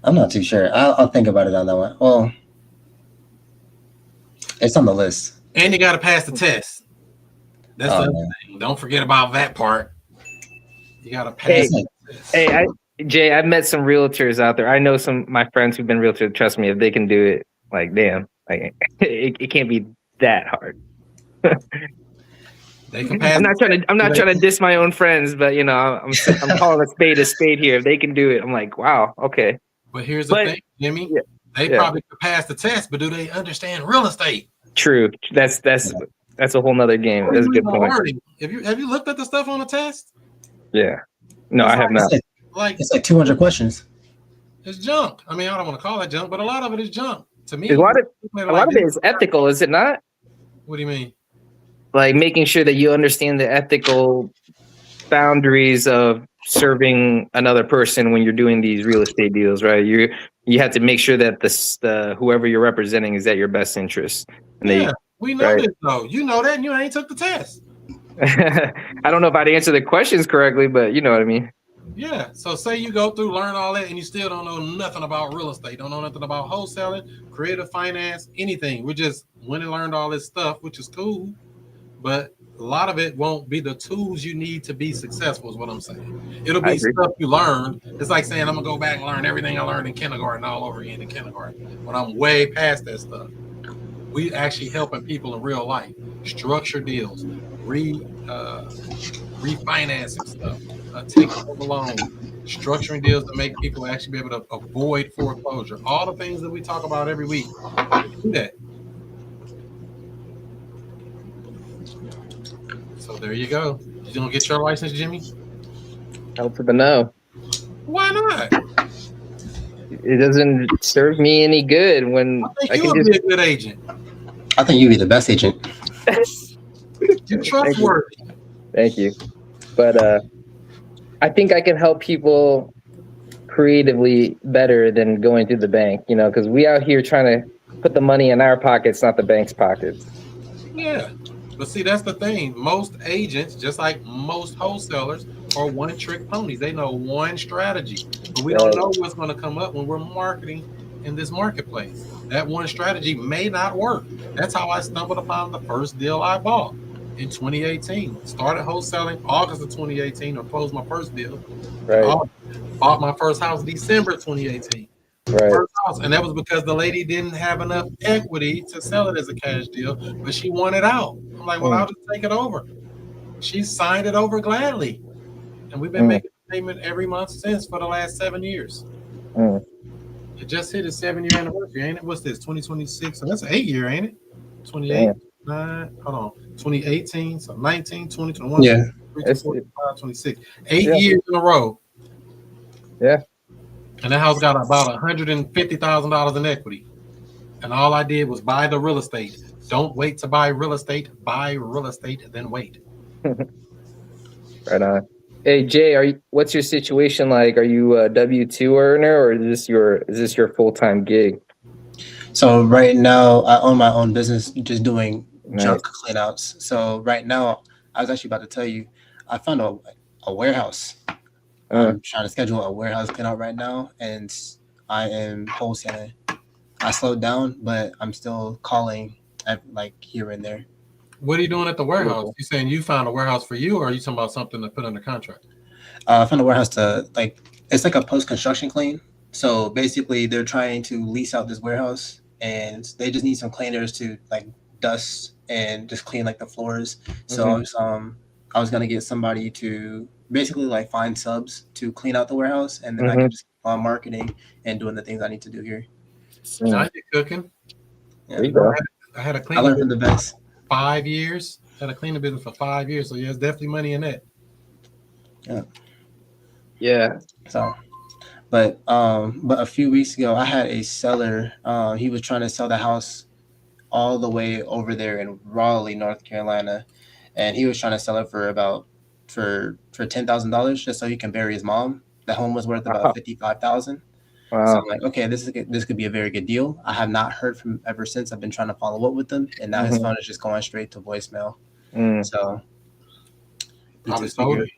I'm not too sure. I'll think about it on that one. Well, it's on the list. And you got to pass the test. That's the other thing. Don't forget about that part. You got to pass the test. Hey, Jay, I've met some realtors out there. I know some of my friends who've been realtors. Trust me, if they can do it, like, damn, like it can't be that hard. They can pass. I'm not trying to diss my own friends, but I'm calling a spade here. If they can do it, I'm like, wow, okay. But here's the thing, Jimmy. Yeah, they probably could pass the test, but do they understand real estate? True. That's a whole nother game. That's a good point. Have you looked at the stuff on the test? Yeah. No, I have not. It's like 200 questions. It's junk. I mean, I don't want to call it junk, but a lot of it is junk. To me, a lot of it is ethical, is it not? What do you mean? Like making sure that you understand the ethical boundaries of serving another person when you're doing these real estate deals, right? You have to make sure that the whoever you're representing is at your best interest. And we know this though. You know that, and you ain't took the test. I don't know if I'd answer the questions correctly, but you know what I mean. Yeah. So say you go through, learn all that, and you still don't know nothing about real estate, don't know nothing about wholesaling, creative finance, anything. We just went and learned all this stuff, which is cool, but a lot of it won't be the tools you need to be successful, is what I'm saying. It'll be stuff you learned. It's like saying I'm gonna go back and learn everything I learned in kindergarten all over again in kindergarten. When I'm way past that stuff. We actually helping people in real life, structure deals, refinancing stuff, taking over loans, structuring deals to make people actually be able to avoid foreclosure. All the things that we talk about every week. Do that. So there you go. You gonna get your license, Jimmy? Help for the no. Why not? It doesn't serve me any good when I think you would be a good agent. I think you'd be the best agent. You're trustworthy. Thank you. But I think I can help people creatively better than going through the bank, because we out here trying to put the money in our pockets, not the bank's pockets. Yeah. But see, that's the thing. Most agents, just like most wholesalers, are one-trick ponies. They know one strategy. But we don't know what's going to come up when we're marketing in this marketplace. That one strategy may not work. That's how I stumbled upon the first deal I bought in 2018. Started wholesaling August of 2018, or closed my first deal. Right. Bought my first house December 2018. Right. First house. And that was because the lady didn't have enough equity to sell it as a cash deal, but she wanted out. I'm like, well, I'll just take it over. She signed it over gladly. And we've been making a payment every month since for the last 7 years. It just hit its 7-year anniversary, ain't it? What's this, 2026? So that's an 8-year, ain't it? 28, 9, hold on, 2018, so 19, 20, 21. Yeah. It's, 25, 26. 8 Yeah. years in a row. yeah. And that house got about $150,000 in equity. And all I did was buy the real estate. Don't wait to buy real estate. Buy real estate, then wait. Right on. Hey Jay, what's your situation like? Are you a W-2 earner, or is this your full-time gig? So right now, I own my own business, just doing Nice. junk cleanouts. So right now, I was actually about to tell you, I found a warehouse. I'm trying to schedule a warehouse cleanout right now, and I am wholesaling. I slowed down, but I'm still calling like here and there. What are you doing at the warehouse? You saying you found a warehouse for you, or are you talking about something to put under contract? I found a warehouse to it's like a post-construction clean. So basically, they're trying to lease out this warehouse, and they just need some cleaners to like dust and just clean like the floors. So I was gonna get somebody to basically like find subs to clean out the warehouse, and then I can just keep on marketing and doing the things I need to do here. Now you're cooking. Yeah. There you go. I had a I cleaning learned from the business best. 5 years. Had a cleaning business for 5 years. So yeah, there's definitely money in that. Yeah. So, but a few weeks ago, I had a seller. He was trying to sell the house all the way over there in Raleigh, North Carolina, and he was trying to sell it for $10,000 just so he can bury his mom. The home was worth about $55,000. Wow. So I'm like, okay, this could be a very good deal. I have not heard from him ever since. I've been trying to follow up with him, and now his phone is just going straight to voicemail. So Probably sold it.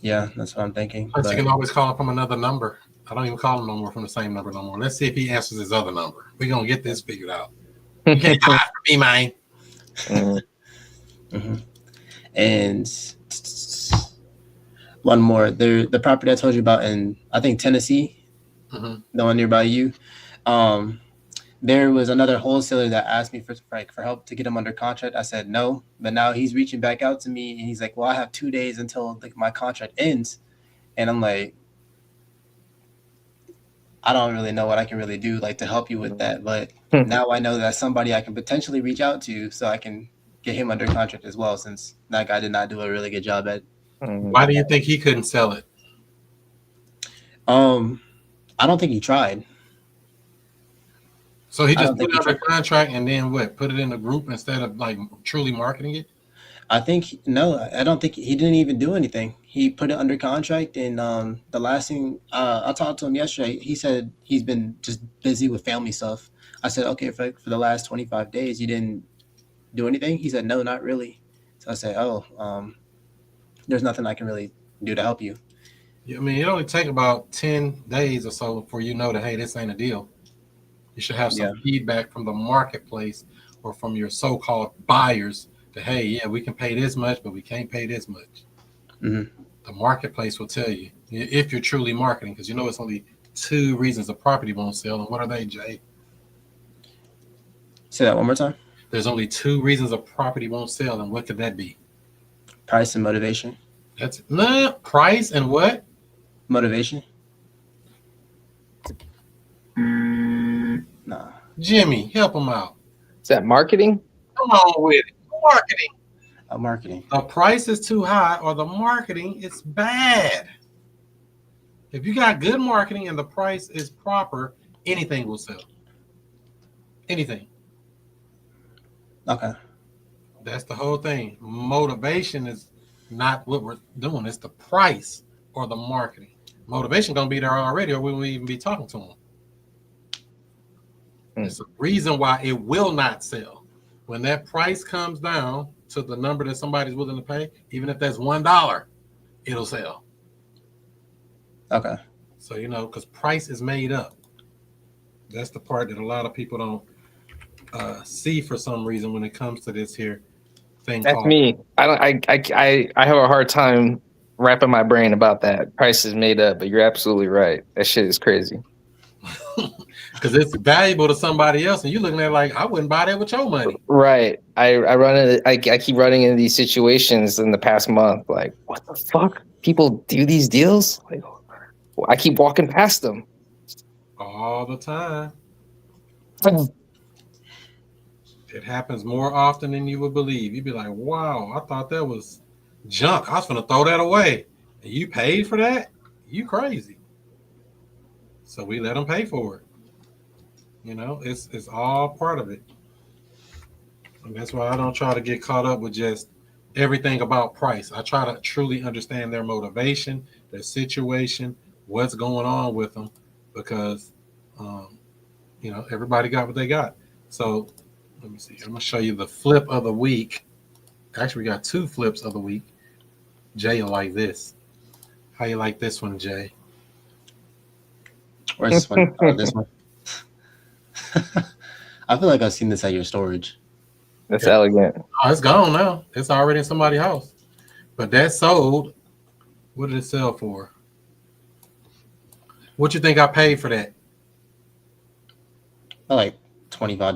Yeah, that's what I'm thinking. Plus, you can always call him from another number. I don't even call him no more from the same number no more. Let's see if he answers his other number. We're gonna get this figured out. You can't hide from me, man. And one more, the property I told you about in, I think, Tennessee, the one nearby you. There was another wholesaler that asked me for help to get him under contract. I said no, but now he's reaching back out to me, and he's like, "Well, I have 2 days until my contract ends," and I'm like, I don't really know what I can really do to help you with that, but now I know that somebody I can potentially reach out to, so I can get him under contract as well, since that guy did not do a really good job at. Why do you think he couldn't sell it? I don't think he tried. So he just put it under contract and then what? Put it in a group instead of truly marketing it? I think I don't think he didn't even do anything. He put it under contract, and the last thing I talked to him yesterday, he said he's been just busy with family stuff. I said, okay, for the last 25 days, you didn't do anything? He said, no, not really. So I said, there's nothing I can really do to help you. Yeah, I mean, it only take about 10 days or so before you know that, hey, this ain't a deal. You should have some feedback from the marketplace or from your so-called buyers that, hey, yeah, we can pay this much, but we can't pay this much. The marketplace will tell you if you're truly marketing, because it's only 2 reasons a property won't sell. And what are they, Jay? Say that one more time. There's only 2 reasons a property won't sell, and what could that be? Price and motivation. That's price and what? Motivation. Nah. Jimmy, help him out. Is that marketing? Come on with it. Marketing. Marketing. The price is too high or the marketing is bad. If you got good marketing and the price is proper, anything will sell. Anything. Okay. That's the whole thing. Motivation is not what we're doing. It's the price or the marketing. Motivation gonna be there already, or we won't even be talking to them. It's a reason why it will not sell. When that price comes down to the number that somebody's willing to pay, even if that's $1, it'll sell. Okay. So because price is made up. That's the part that a lot of people don't see for some reason when it comes to this here thing. That's me. I have a hard time wrapping my brain about that. Price is made up, but you're absolutely right. That shit is crazy. Because it's valuable to somebody else, and you're looking at it like, I wouldn't buy that with your money. Right. I keep running into these situations in the past month. Like, what the fuck? People do these deals? Like, I keep walking past them all the time. It happens more often than you would believe. You'd be like, wow, I thought that was Junk. I was gonna throw that away. And you paid for that? You crazy. So we let them pay for it. You know, it's all part of it. And that's why I don't try to get caught up with just everything about price. I try to truly understand their motivation, their situation, what's going on with them, because you know, everybody got what they got. So let me see. I'm gonna show you the flip of the week. Actually, we got two flips of the week. Jay will like this. How you like this one, Jay? Where's this one? Oh, this one. I feel like I've seen this at your storage. That's elegant. Oh, it's gone now. It's already in somebody's house. But that sold. What did it sell for? What you think I paid for that? Like $25. No,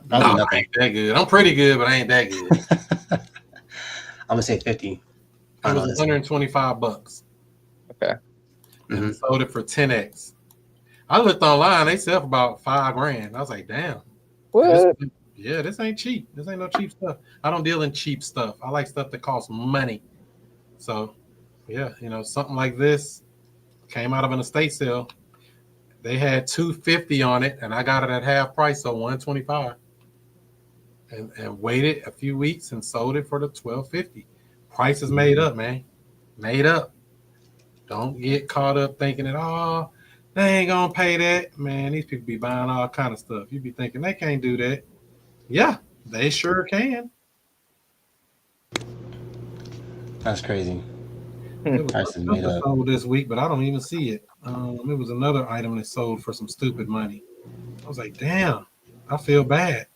Probably I nothing. ain't that good. I'm pretty good, but I ain't that good. I'm gonna say 50. It was 125 bucks. Okay. And we sold it for 10x. I looked online, they sell for about $5,000. I was like, damn. What? This ain't cheap. This ain't no cheap stuff. I don't deal in cheap stuff. I like stuff that costs money. So, yeah, you know, something like this came out of an estate sale. They had $250 on it, and I got it at half price, so $125. And waited a few weeks and sold it for the $1,250. Price is made up, man. Made up. Don't get caught up thinking that, oh, they ain't gonna pay that. Man, these people be buying all kind of stuff. You be thinking they can't do that. Yeah, they sure can. That's crazy. It was Price is made up. sold this week, but I don't even see it. It was another item that sold for some stupid money. I was like, damn, I feel bad.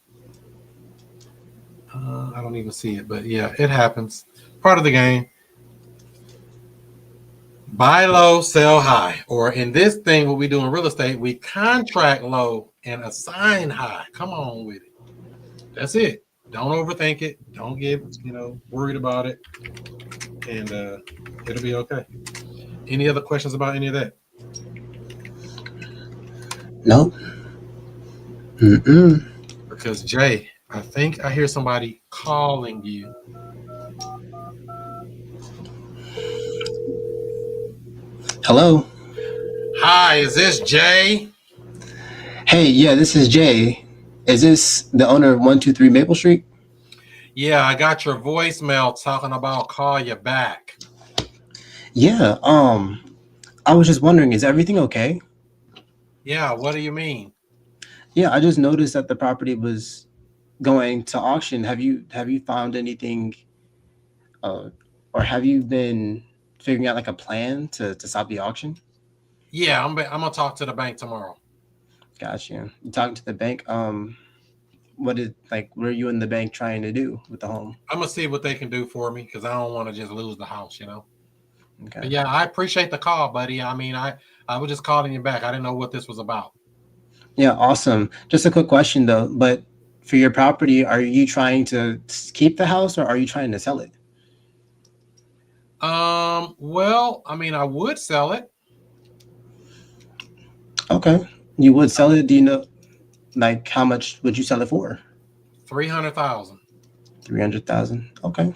I don't even see it, but yeah, it happens. Part of the game. Buy low, sell high. Or in this thing, what we do in real estate, we contract low and assign high. Come on with it. That's it. Don't overthink it. Don't get, worried about it. And it'll be okay. Any other questions about any of that? Nope. Mm-mm. Because Jay, I think I hear somebody calling you. Hello. Hi, is this Jay? Hey, yeah, this is Jay. Is this the owner of 123 Maple Street? Yeah, I got your voicemail talking about call you back. Yeah, I was just wondering, is everything okay? Yeah, what do you mean? Yeah, I just noticed that the property was going to auction. Have you found anything, or have you been figuring out like a plan to stop the auction? Yeah, I'm gonna talk to the bank tomorrow. Gotcha. You talking to the bank? What are you in the bank trying to do with the home? I'm gonna see what they can do for me because I don't want to just lose the house, Okay. But yeah, I appreciate the call, buddy. I mean, I was just calling you back. I didn't know what this was about. Yeah, awesome. Just a quick question though, but for your property, are you trying to keep the house or are you trying to sell it? Well, I mean, I would sell it. Okay. You would sell it? Do you know, like, how much would you sell it for? $300,000. 300,000. Okay.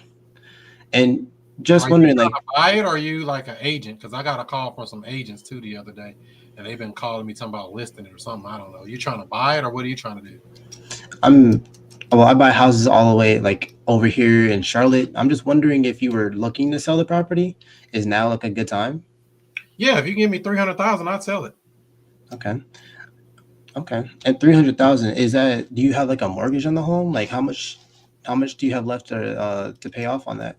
And just wondering, like, buy it, or are you like an agent? Because I got a call from some agents too the other day, and they've been calling me talking about listing it or something. I don't know. You trying to buy it, or what are you trying to do? I buy houses all the way like over here in Charlotte. I'm just wondering if you were looking to sell the property. Is now like a good time? Yeah, if you give me 300,000, I'd sell it. Okay. And 300,000, is that? Do you have like a mortgage on the home? Like how much do you have left to pay off on that?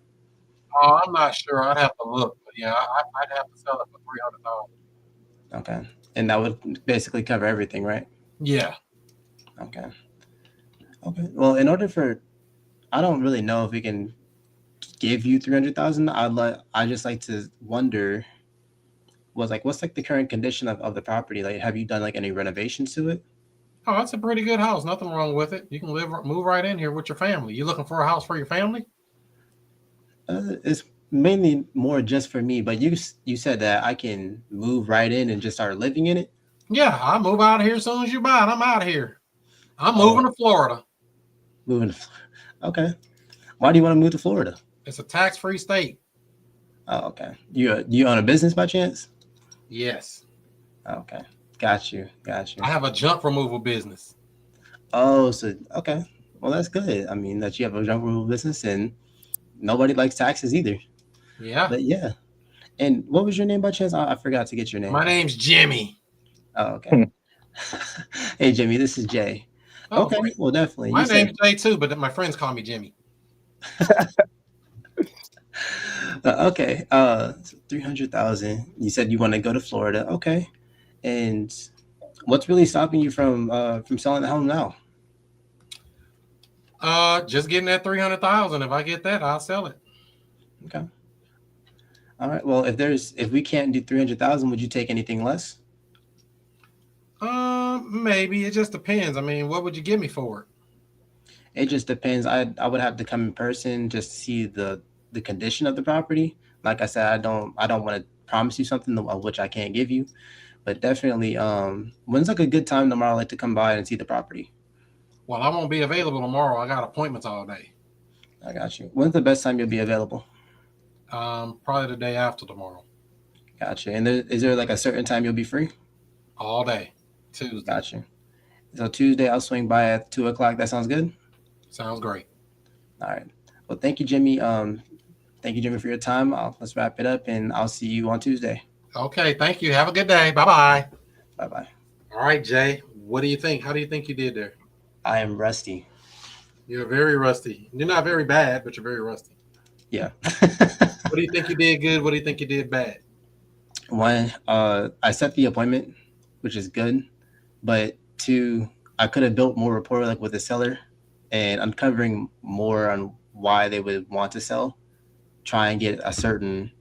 Oh, I'm not sure. I'd have to look. But yeah, I'd have to sell it for 300,000. Okay. And that would basically cover everything, right? Yeah. Okay. Well, I don't really know if we can give you 300,000. I just like to wonder what's like the current condition of the property? Like, have you done like any renovations to it? Oh, that's a pretty good house. Nothing wrong with it. You can move right in here with your family. You looking for a house for your family? It's mainly more just for me, but you said that I can move right in and just start living in it. Yeah, I'll move out of here as soon as you buy it. I'm out of here. I'm moving to Florida. Okay. Why do you want to move to Florida? It's a tax-free state. Oh, okay. You own a business by chance? Yes. Okay. Got you. I have a junk removal business. Oh, so okay. Well, that's good. I mean, that you have a junk removal business and nobody likes taxes either. Yeah. But yeah. And what was your name by chance? I forgot to get your name. My name's Jimmy. Oh, okay. Hey, Jimmy, this is Jay. Oh, Okay. great. Well, definitely. My name's Jay too, but my friends call me Jimmy. Okay. 300,000. You said you want to go to Florida. Okay. And what's really stopping you from selling the home now? Just getting that 300,000. If I get that, I'll sell it. Okay. All right. Well, if we can't do 300,000, would you take anything less? Maybe. It just depends. I mean, what would you give me for it? It just depends. I would have to come in person just to see the condition of the property. Like I said, I don't want to promise you something which I can't give you, but definitely, when's like a good time tomorrow, like to come by and see the property? Well, I won't be available tomorrow. I got appointments all day. I got you. When's the best time you'll be available? Probably the day after tomorrow. Gotcha. And is there like a certain time you'll be free? All day. Tuesday. Gotcha. So Tuesday, I'll swing by at 2:00. That sounds good. Sounds great. All right. Well, thank you, Jimmy. Thank you, Jimmy, for your time. Let's wrap it up, and I'll see you on Tuesday. Okay. Thank you. Have a good day. Bye-bye. Bye-bye. All right, Jay. What do you think? How do you think you did there? I am rusty. You're very rusty. You're not very bad, but you're very rusty. Yeah. What do you think you did good? What do you think you did bad? One, I set the appointment, which is good, but two, I could have built more rapport like with the seller and uncovering more on why they would want to sell, try and get a certain,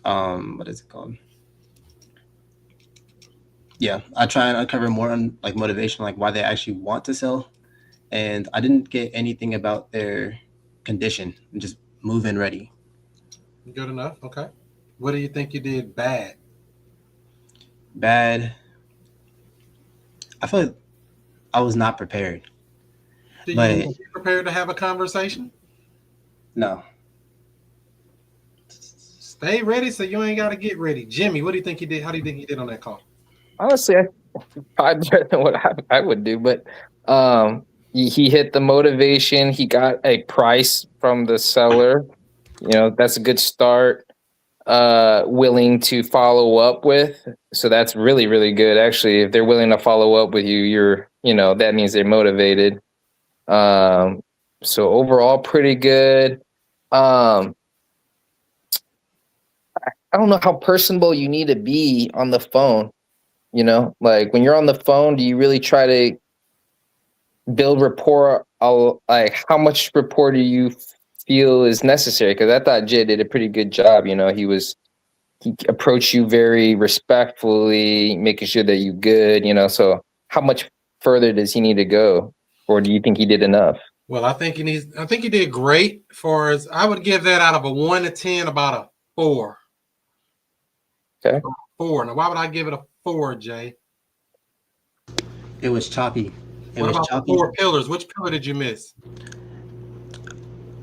what is it called? Yeah, I try and uncover more on like motivation, like why they actually want to sell. And I didn't get anything about their condition and just move in ready. Good enough. Okay. What do you think you did bad? Bad. I feel like I was not prepared. Do you be prepared to have a conversation? No. Stay ready so you ain't got to get ready. Jimmy, what do you think you did? How do you think you did on that call? Honestly, probably better than what I would do, but he hit the motivation. He got a price from the seller. You know, that's a good start. Willing to follow up with. So that's really, really good. Actually, if they're willing to follow up with you, that means they're motivated. So overall, pretty good. I don't know how personable you need to be on the phone. Like when you're on the phone, do you really try to build rapport? Like how much rapport do you feel is necessary? Because I thought Jay did a pretty good job. He approached you very respectfully, making sure that you good. So how much further does he need to go, or do you think he did enough? Well, I think he did great. I would give that out of a 1 to 10 about a 4. Okay. 4. Now, why would I give it a 4, Jay? It was choppy. What about the 4 pillars? Which pillar did you miss?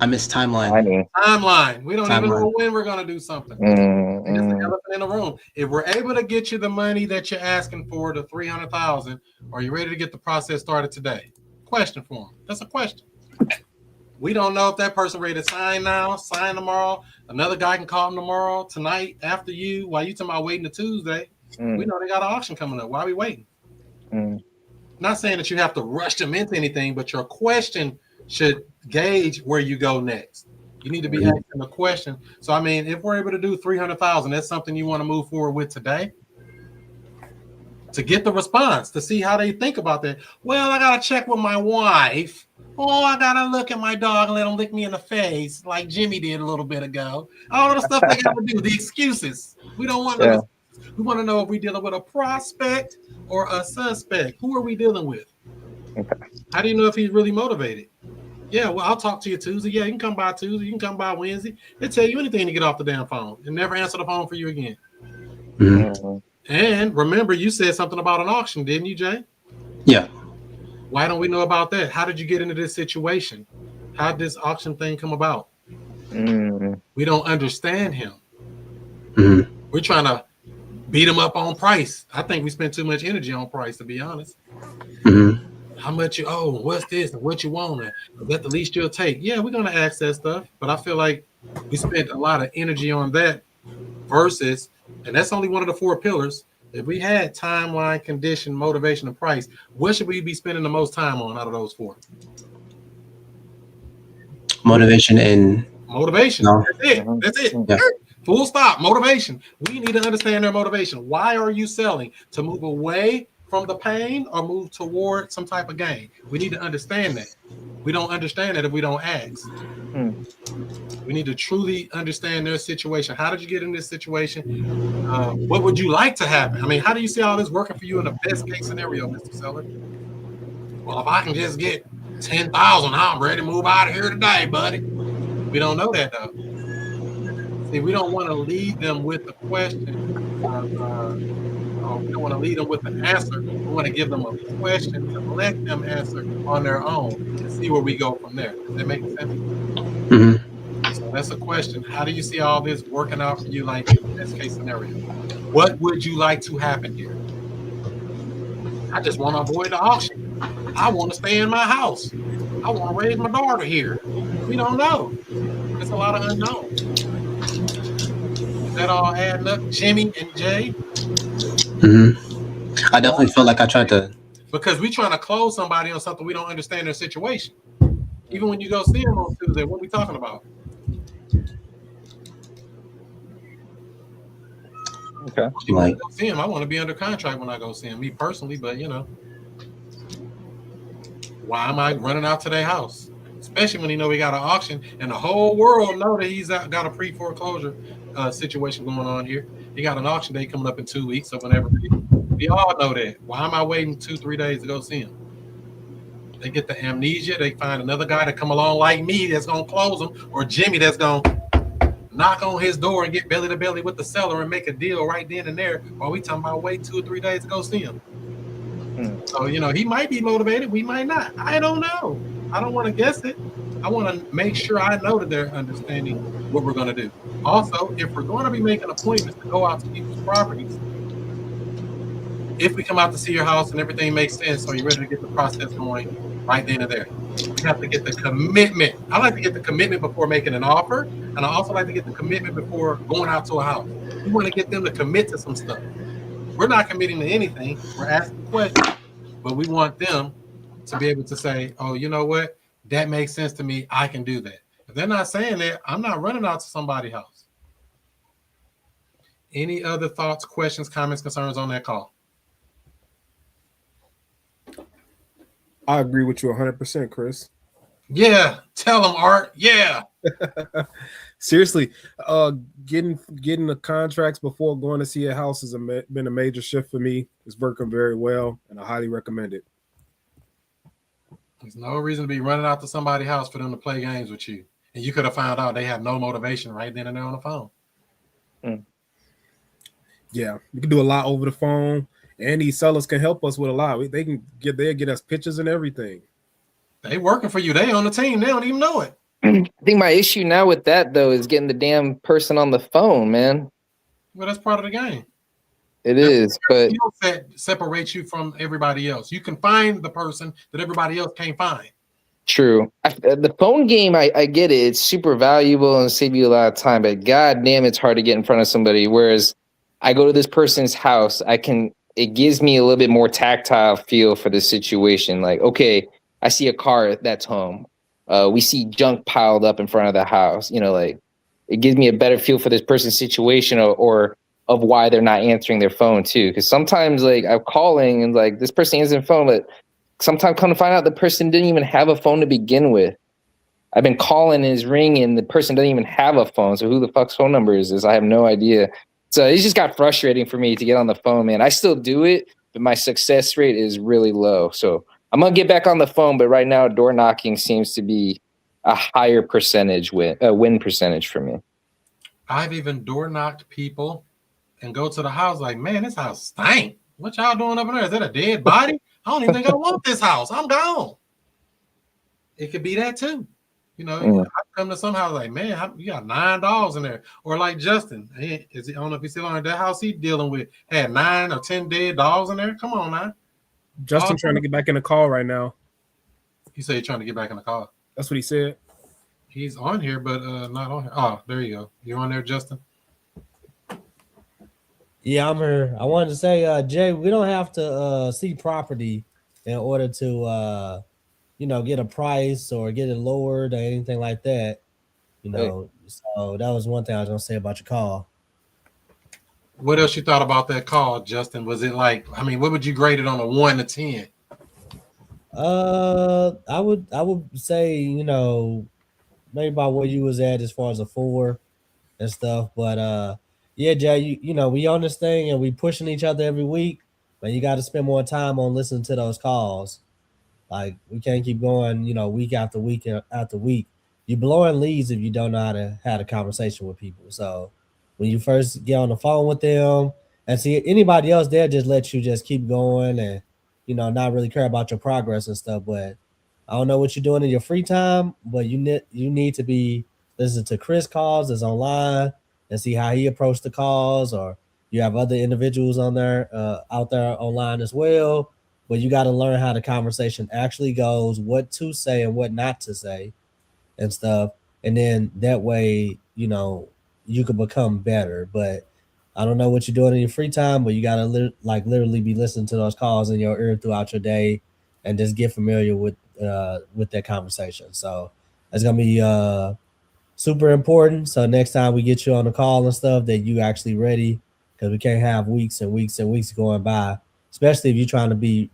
I missed timeline. Timeline. We don't even know when we're going to do something. It's the elephant in the room. If we're able to get you the money that you're asking for, the 300,000, are you ready to get the process started today? Question for him. That's a question. We don't know if that person ready to sign now, sign tomorrow. Another guy can call him tomorrow, tonight, after you. While you talking about waiting to Tuesday, we know they got an auction coming up. Why are we waiting? Not saying that you have to rush them into anything, but your question should gauge where you go next. You need to be asking a question. So, I mean, if we're able to do 300,000, that's something you want to move forward with today to get the response, to see how they think about that. Well, I got to check with my wife. Oh, I got to look at my dog and let him lick me in the face like Jimmy did a little bit ago. All the stuff they got to do, the excuses. We don't want to. We want to know if we're dealing with a prospect or a suspect. Who are we dealing with? How do you know if he's really motivated? Yeah, well, I'll talk to you Tuesday. Yeah, you can come by Tuesday. You can come by Wednesday. They tell you anything to get off the damn phone and never answer the phone for you again. And remember, you said something about an auction, didn't you, Jay? Yeah. Why don't we know about that? How did you get into this situation? How did this auction thing come about? We don't understand him. Mhm. We're trying to beat him up on price. I think we spend too much energy on price, to be honest. Mhm. How much you owe? What's this? And what you want? Is that the least you'll take? Yeah, we're gonna ask that stuff, but I feel like we spent a lot of energy on that versus, and that's only one of the 4 pillars. If we had timeline, condition, motivation, and price, what should we be spending the most time on out of those 4? Motivation and Motivation. no. That's it. That's it. Yeah. Full stop. Motivation. We need to understand their motivation. Why are you selling? To move away from the pain or move toward some type of gain? We need to understand that. We don't understand that if we don't ask. We need to truly understand their situation. How did you get in this situation? What would you like to happen? I mean, how do you see all this working for you in the best case scenario, Mr. Seller? Well, if I can just get 10,000, I'm ready to move out of here today, buddy. We don't know that though. See, we don't want to lead them with the question. We don't want to lead them with the answer. We want to give them a question to let them answer on their own and see where we go from there. Does that make sense? Mhm. So that's a question. How do you see all this working out for you, like in the best case scenario? What would you like to happen here? I just want to avoid the auction. I want to stay in my house. I want to raise my daughter here. We don't know. It's a lot of unknowns. Is that all adding up, Jimmy and Jay? Mhm. I definitely feel like I tried to. Because we're trying to close somebody on something we don't understand their situation. Even when you go see them on Tuesday, what are we talking about? Okay. Like, Go see him. I want to be under contract when I go see him, me personally, but you know. Why am I running out to their house? Especially when he know we got an auction and the whole world know that he's got a pre-foreclosure situation going on here. He got an auction day coming up in 2 weeks or whenever. We all know that. Why am I waiting 2-3 days to go see him? They get the amnesia. They find another guy to come along like me that's going to close them, or Jimmy that's going to knock on his door and get belly to belly with the seller and make a deal right then and there while we talking about waiting 2 or 3 days to go see him. So, you know, he might be motivated. We might not. I don't know. I don't want to guess it. I want to make sure I know that they're understanding what we're going to do. Also, if we're going to be making appointments to go out to people's properties, if we come out to see your house and everything makes sense, so you're ready to get the process going right then and there. We have to get the commitment. I like to get the commitment before making an offer, and I also like to get the commitment before going out to a house. We want to get them to commit to some stuff. We're not committing to anything. We're asking questions, but we want them to be able to say, oh, you know what? That makes sense to me. I can do that. If they're not saying that, I'm not running out to somebody's house. Any other thoughts, questions, comments, concerns on that call? I agree with you 100%, Chris. Yeah, tell them, Art. Yeah. Seriously, getting the contracts before going to see a house has been a major shift for me. It's working very well, and I highly recommend it. There's no reason to be running out to somebody's house for them to play games with you. And you could have found out they have no motivation right then and there on the phone. Yeah, we can do a lot over the phone, and these sellers can help us with a lot. They'll get us pictures and everything. They working for you. They on the team. They don't even know it. I think my issue now with that though is getting the damn person on the phone, man. Well, that's part of the game. It is, but that separates you from everybody else. You can find the person that everybody else can't find. True. The phone game, I get it. It's super valuable and save you a lot of time, but god damn, it's hard to get in front of somebody. Whereas I go to this person's house, it gives me a little bit more tactile feel for the situation. Like, okay, I see a car that's home. We see junk piled up in front of the house. You know, like it gives me a better feel for this person's situation or of why they're not answering their phone too. Because sometimes like I'm calling and like this person answers their phone, but sometimes come to find out the person didn't even have a phone to begin with. I've been calling and it's ringing. The person doesn't even have a phone. So who the fuck's phone number is this? I have no idea. So it just got frustrating for me to get on the phone, man. I still do it, but my success rate is really low. So I'm going to get back on the phone, but right now door knocking seems to be a higher percentage win percentage for me. I've even door knocked people and go to the house like, man, this house stank. What y'all doing up in there? Is that a dead body? I don't even think I want this house. I'm gone. It could be that too. You know, I come to some house like, man, you got 9 dogs in there. Or like Justin, I don't know if he's still on that house he's dealing with had 9 or 10 dead dogs in there. Come on, man. Justin trying to get back in the call right now. He said he's trying to get back in the call. That's what he said. He's on here, but not on here. Oh, there you go. You on there, Justin? Yeah, I'm here. I wanted to say, Jay, we don't have to see property in order to, get a price or get it lowered or anything like that. So that was one thing I was gonna say about your call. What else you thought about that call, Justin? Was it like, I mean, what would you grade it on a 1 to 10? I would say, maybe about where you was at as far as a 4 and stuff. But yeah, Jay, we on this thing and we pushing each other every week, but you got to spend more time on listening to those calls. Like we can't keep going, week after week after week. You're blowing leads if you don't know how to have a conversation with people. So when you first get on the phone with them and see anybody else there, just let you just keep going and not really care about your progress and stuff. But I don't know what you're doing in your free time, but you need to be listening to Chris calls that's online and see how he approached the calls, or you have other individuals on there out there online as well. But you got to learn how the conversation actually goes, what to say and what not to say and stuff. And then that way, you could become better. But I don't know what you're doing in your free time, but you got to literally be listening to those calls in your ear throughout your day and just get familiar with that conversation. So it's going to be super important. So next time we get you on the call and stuff, that you actually ready, because we can't have weeks and weeks and weeks going by, especially if you're trying to be,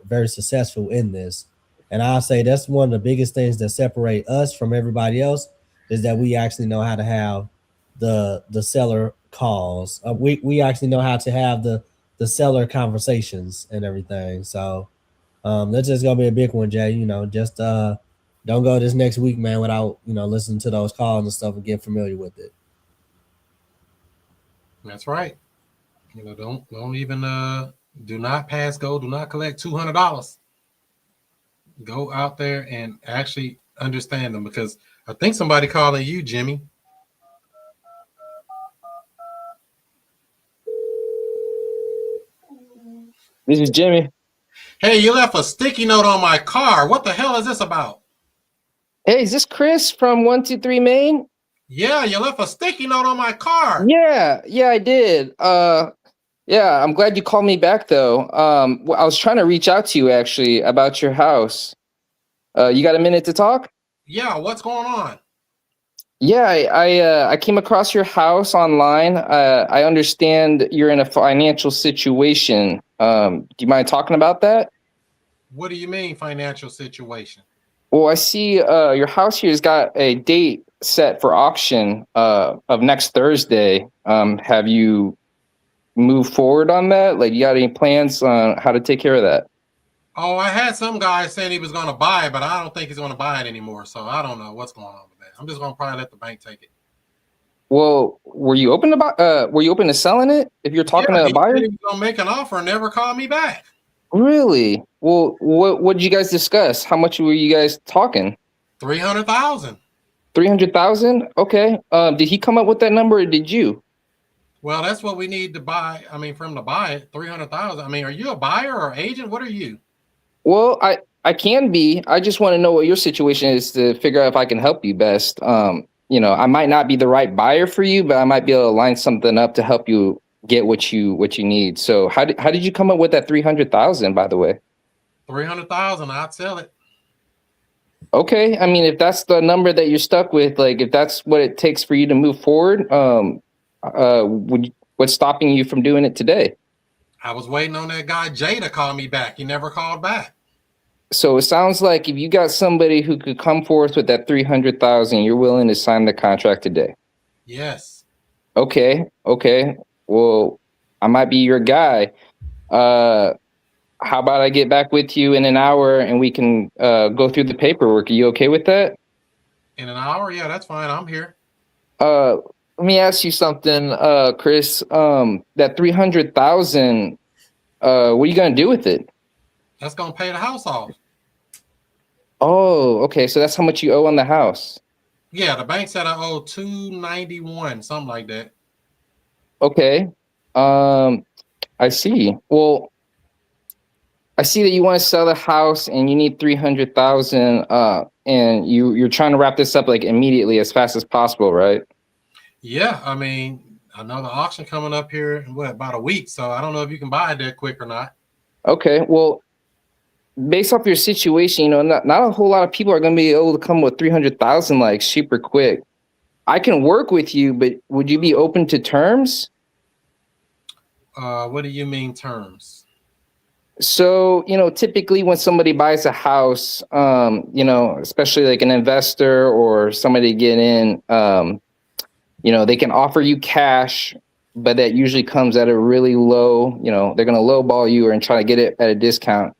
very successful in this. And I'll say that's one of the biggest things that separate us from everybody else, is that we actually know how to have the seller calls. We actually know how to have the seller conversations and everything. So that's just gonna be a big one, Jay. Just don't go this next week, man, without listening to those calls and stuff and get familiar with it. That's right. Don't even do not pass go. Do not collect $200. Go out there and actually understand them, because I think somebody calling you, Jimmy. This is Jimmy. Hey, you left a sticky note on my car. What the hell is this about? Hey, is this Chris from 123 Main? Yeah, you left a sticky note on my car. Yeah, I did. Yeah, I'm glad you called me back though. I was trying to reach out to you actually about your house. You got a minute to talk? Yeah, what's going on? Yeah, I came across your house online. I understand you're in a financial situation. Do you mind talking about that? What do you mean financial situation? Well, I see your house here has got a date set for auction of next Thursday. Have you moved forward on that? Like, you got any plans on how to take care of that? Oh, I had some guy saying he was going to buy it, but I don't think he's going to buy it anymore. So I don't know what's going on with that. I'm just going to probably let the bank take it. Well, were you open to selling it if you're talking to a buyer? He was going to make an offer and never call me back. Really? Well, what did you guys discuss? How much were you guys talking? 300,000. 300,000? Okay. Did he come up with that number, or did you? Well, that's what we need to buy. I mean, for him to buy it, 300,000. I mean, are you a buyer or agent? What are you? Well, I can be. I just want to know what your situation is to figure out if I can help you best. I might not be the right buyer for you, but I might be able to line something up to help you get what you need. So how did you come up with that 300,000, by the way? 300,000, I'd sell it. Okay. I mean, if that's the number that you're stuck with, like if that's what it takes for you to move forward, what's stopping you from doing it today? I was waiting on that guy Jay to call me back. He never called back. So it sounds like if you got somebody who could come forth with that 300,000, you're willing to sign the contract today. Yes. Okay. Well, I might be your guy. How about I get back with you in an hour and we can go through the paperwork? Are you okay with that? In an hour? Yeah, that's fine. I'm here. Let me ask you something, Chris. That 300,000, what are you gonna do with it? That's gonna pay the house off. Oh, okay. So that's how much you owe on the house. Yeah, the bank said I owe 291, something like that. Okay. I see. Well, I see that you want to sell the house and you need 300,000 and you're trying to wrap this up like immediately as fast as possible, right? Yeah, I mean, I know the auction coming up here in about a week, so I don't know if you can buy it that quick or not. Okay. Well, based off your situation, not a whole lot of people are going to be able to come with 300,000 like super quick. I can work with you, but would you be open to terms? What do you mean terms? So, typically when somebody buys a house, especially like an investor or somebody to get in, they can offer you cash, but that usually comes at a really low, they're going to lowball you and try to get it at a discount.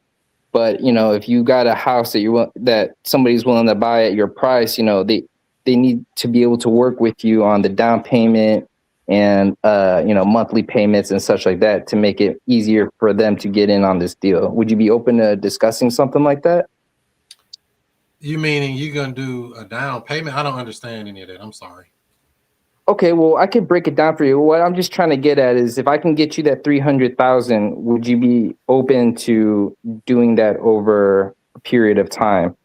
But, if you got a house that somebody's willing to buy at your price, they need to be able to work with you on the down payment and, monthly payments and such like that to make it easier for them to get in on this deal. Would you be open to discussing something like that? You meaning you're going to do a down payment? I don't understand any of that. I'm sorry. Okay, well, I could break it down for you. What I'm just trying to get at is if I can get you that 300,000, would you be open to doing that over a period of time?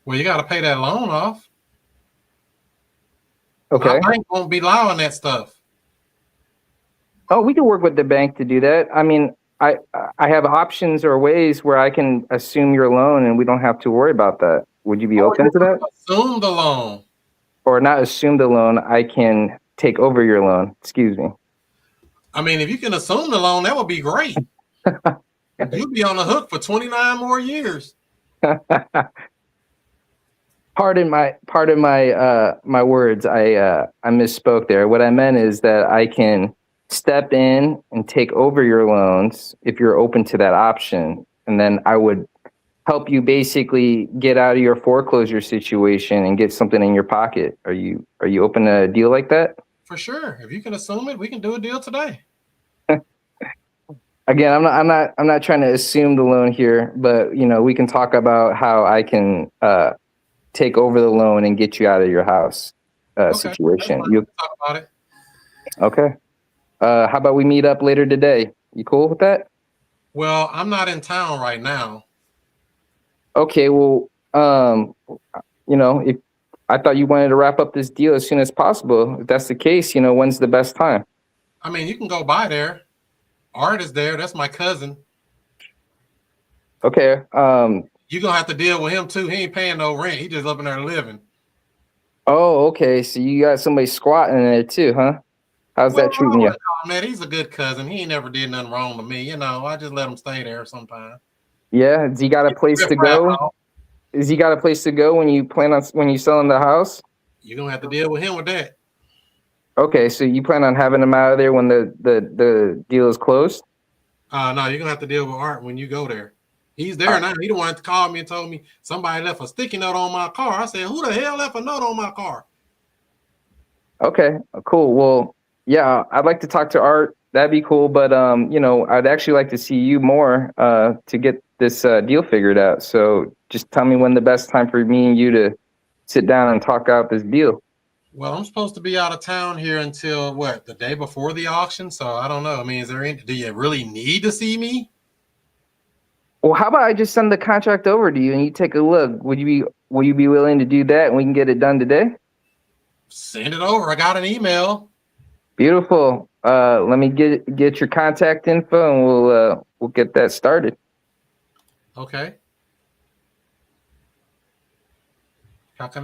Well, you got to pay that loan off. Okay. My bank won't be allowing that stuff. Oh, we can work with the bank to do that. I mean, I have options or ways where I can assume your loan and we don't have to worry about that. Would you be open to that? Assume the loan. Or not assume the loan, I can take over your loan. Excuse me. I mean, if you can assume the loan, that would be great. You'd be on the hook for 29 more years. Pardon my my words. I misspoke there. What I meant is that I can step in and take over your loans if you're open to that option, and then I would help you basically get out of your foreclosure situation and get something in your pocket. Are you open to a deal like that? For sure. If you can assume it, we can do a deal today. Again, I'm not trying to assume the loan here, but we can talk about how I can take over the loan and get you out of your house situation. You talk about it. Okay. How about we meet up later today? You cool with that? Well, I'm not in town right now. Okay, well, if I thought you wanted to wrap up this deal as soon as possible. If that's the case, when's the best time? I mean, you can go by there. Art is there. That's my cousin. Okay. You're going to have to deal with him too. He ain't paying no rent. He just up in there living. Oh, okay. So you got somebody squatting in there too, huh? How's that treating you? Man, he's a good cousin. He ain't never did nothing wrong to me. I just let him stay there sometimes. Yeah. Has he got a place to go? Has he got a place to go when you selling the house? You're going to have to deal with him with that. Okay. So you plan on having him out of there when the deal is closed? No, you're going to have to deal with Art when you go there. He's there now. He the one to call me and told me somebody left a sticky note on my car. I said, who the hell left a note on my car? Okay, cool. Well, yeah, I'd like to talk to Art. That'd be cool. But, I'd actually like to see you more to get this deal figured out. So just tell me when the best time for me and you to sit down and talk out this deal. Well, I'm supposed to be out of town here until the day before the auction. So I don't know. I mean, do you really need to see me? Well, how about I just send the contract over to you and you take a look? Will you be willing to do that and we can get it done today? Send it over. I got an email. Beautiful. Let me get your contact info and we'll get that started. Okay.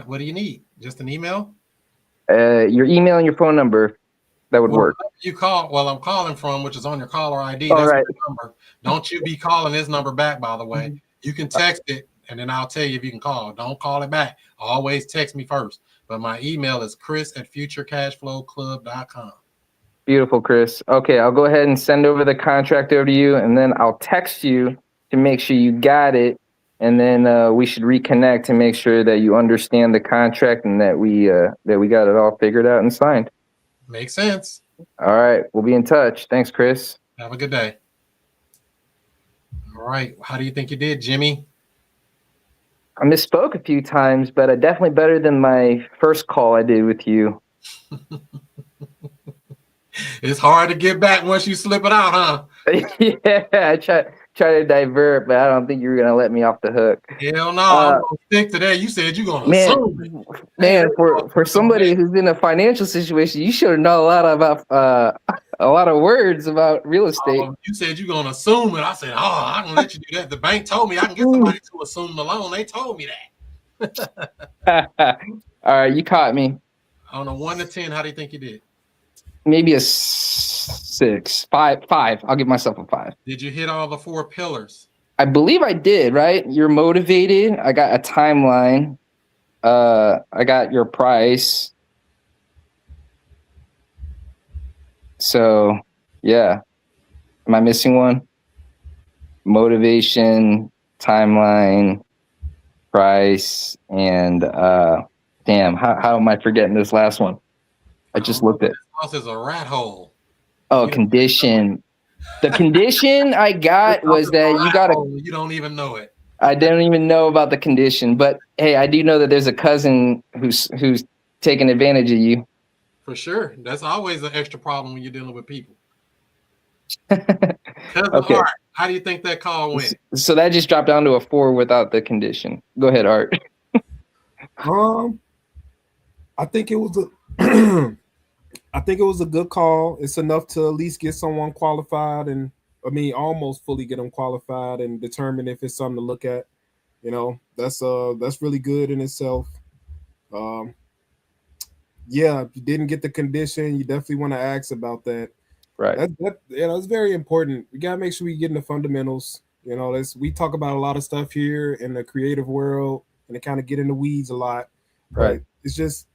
What do you need? Just an email? Your email and your phone number. That would work. You call. Well, I'm calling from, which is on your caller ID. All That's right. my number. Don't you be calling this number back, by the way. You can text it, and then I'll tell you if you can call. Don't call it back. Always text me first. But my email is chris@futurecashflowclub.com. Beautiful, Chris. Okay, I'll go ahead and send over the contract over to you, and then I'll text you to make sure you got it. And then we should reconnect and make sure that you understand the contract and that we got it all figured out and signed. Makes sense. All right, we'll be in touch. Thanks, Chris. Have a good day. All right. How do you think you did, Jimmy? I misspoke a few times, but definitely better than my first call I did with you. It's hard to get back once you slip it out, huh? Yeah, I try to divert, but I don't think you were gonna let me off the hook. Hell no, I'm gonna stick to that. You said you're gonna assume it. Man, for somebody who's in a financial situation, you should know a lot about a lot of words about real estate. You said you're gonna assume it. I said, I'm gonna let you do that. The bank told me I can get somebody to assume the loan. They told me that. All right, you caught me. On a 1 to 10, how do you think you did? Maybe a 6, 5. I'll give myself a 5. Did you hit all the 4 pillars? I believe I did, right? You're motivated. I got a timeline. I got your price. So, yeah. Am I missing one? Motivation, timeline, price, and damn, how am I forgetting this last one? I just looked at. This house is a rat hole. Oh, condition. The condition I got was that you got to. You don't even know it. I don't even know about the condition, but hey, I do know that there's a cousin who's taking advantage of you. For sure, that's always an extra problem when you're dealing with people. Okay. Art, how do you think that call went? So that just dropped down to a 4 without the condition. Go ahead, Art. I think it was a good call. It's enough to at least get someone qualified, and almost fully get them qualified and determine if it's something to look at. That's really good in itself. Yeah, if you didn't get the condition, you definitely want to ask about that. Right. It's very important. We gotta make sure we get in the fundamentals. We talk about a lot of stuff here in the creative world, and it kind of get in the weeds a lot. Right. It's just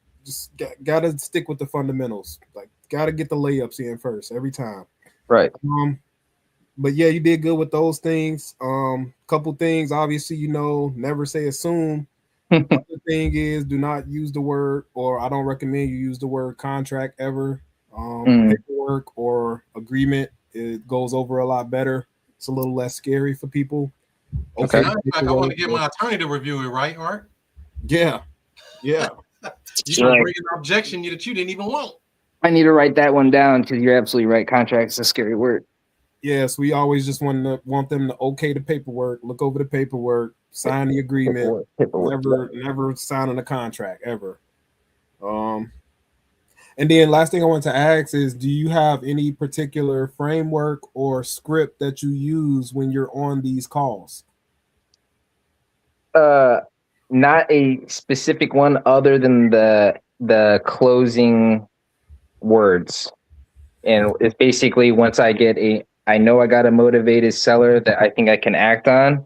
gotta stick with the fundamentals. Like, gotta get the layups in first every time. Right. But yeah, you did good with those things. Couple things, obviously, never say assume. Other thing is, do not use the word, or I don't recommend you use the word contract ever. Paperwork or agreement, it goes over a lot better. It's a little less scary for people. Okay. I want to get my attorney to review it, right, Art? Yeah. You Right. bring an objection that you didn't even want. I need to write that one down because you're absolutely right. Contract is a scary word. Yes, we always just want them to okay the paperwork, look over the paperwork, sign the agreement, never signing a contract ever. And then last thing I want to ask is, do you have any particular framework or script that you use when you're on these calls? Not a specific one other than the closing words. And it's basically, once I know I got a motivated seller that I think I can act on,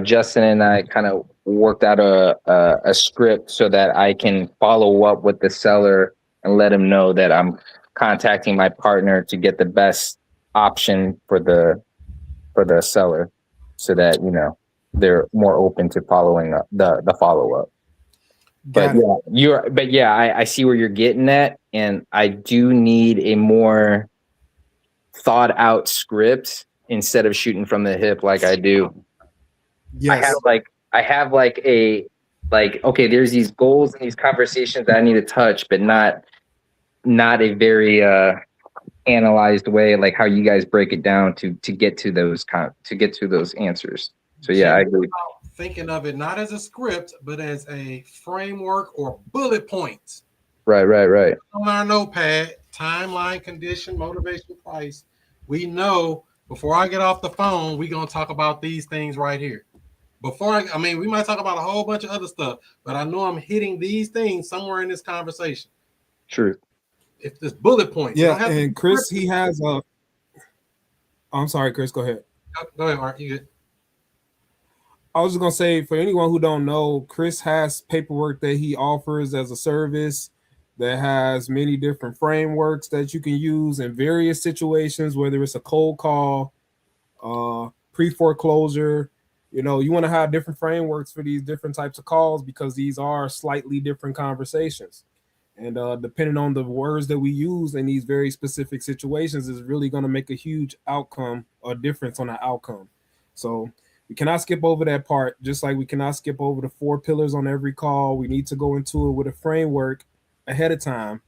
Justin and I kind of worked out a script so that I can follow up with the seller and let him know that I'm contacting my partner to get the best option for the seller, so that they're more open to following up the follow up. But I see where you're getting at, and I do need a more thought out script instead of shooting from the hip like I do. Yes. I have okay, there's these goals and these conversations that I need to touch, but not a very analyzed way, like how you guys break it down to get to those answers. So yeah, I agree. Thinking of it not as a script, but as a framework or bullet points. Right. On our notepad, timeline, condition, motivation, price. We know before I get off the phone, we're gonna talk about these things right here. We might talk about a whole bunch of other stuff, but I know I'm hitting these things somewhere in this conversation. True. If this bullet points. Yeah, and Chris, he has a. I'm sorry, Chris. Go ahead. Go ahead, Art. You good? I was just gonna say, for anyone who don't know, Chris has paperwork that he offers as a service that has many different frameworks that you can use in various situations, whether it's a cold call, pre-foreclosure. You want to have different frameworks for these different types of calls because these are slightly different conversations. And depending on the words that we use in these very specific situations is really going to make a huge outcome or difference on the outcome. So we cannot skip over that part, just like we cannot skip over the 4 pillars on every call. We need to go into it with a framework ahead of time.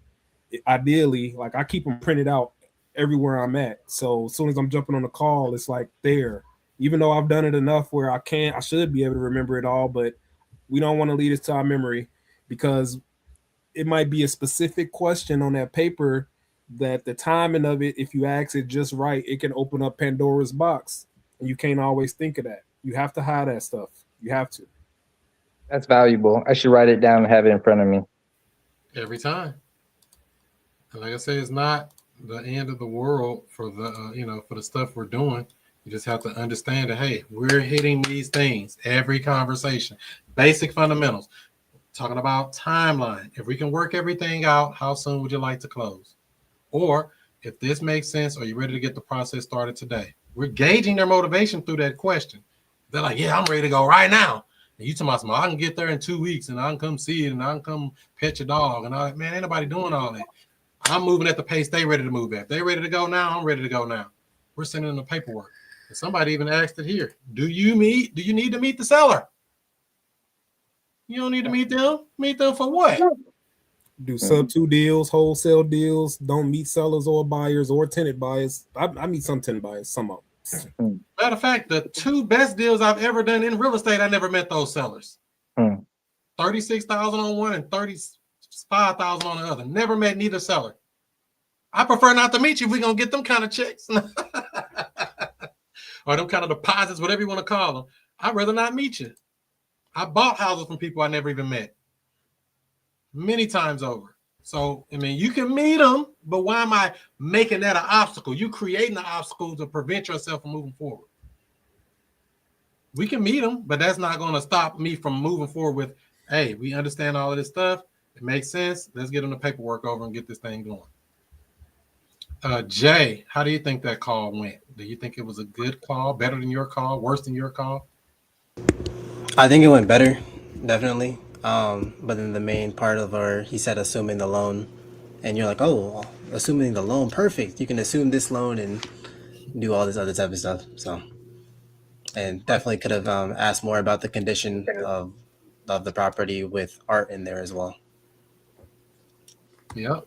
Ideally, like I keep them printed out everywhere I'm at. So as soon as I'm jumping on the call, it's like there. Even though I've done it enough where I should be able to remember it all, but we don't want to lead us to our memory because it might be a specific question on that paper that the timing of it, if you ask it just right, it can open up Pandora's box. And you can't always think of that. You have to hide that stuff. You have to. That's valuable. I should write it down and have it in front of me. Every time. And like I said, it's not the end of the world for the for the stuff we're doing. You just have to understand that, hey, we're hitting these things every conversation. Basic fundamentals. Talking about timeline. If we can work everything out, how soon would you like to close? Or if this makes sense, are you ready to get the process started today? We're gauging their motivation through that question. They're like, yeah, I'm ready to go right now. And you talking about, I can get there in 2 weeks and I can come see it and I can come pet your dog. And all that. Man, ain't nobody doing all that. I'm moving at the pace they ready to move at. They ready to go now, I'm ready to go now. We're sending them the paperwork. And somebody even asked it here. Do you need to meet the seller? You don't need to meet them. Meet them for what? Do sub 2 deals, wholesale deals, don't meet sellers or buyers or tenant buyers. I meet some tenant buyers, some of them. Matter of fact, the 2 best deals I've ever done in real estate, I never met those sellers. 36,000 on one and 35,000 on the other. Never met neither seller. I prefer not to meet you if we're gonna get them kind of checks. Or them kind of deposits, whatever you want to call them. I'd rather not meet you. I bought houses from people I never even met. Many times over. So, I mean, you can meet them, but why am I making that an obstacle? You creating an obstacle to prevent yourself from moving forward. We can meet them, but that's not going to stop me from moving forward with, hey, we understand all of this stuff. It makes sense. Let's get them the paperwork over and get this thing going. Jay, how do you think that call went? Do you think it was a good call, better than your call, worse than your call? I think it went better, definitely. But then the main part of he said assuming the loan, and you're like, oh, well, assuming the loan, perfect. You can assume this loan and do all this other type of stuff. So, and definitely could have asked more about the condition of the property with art in there as well. Yep.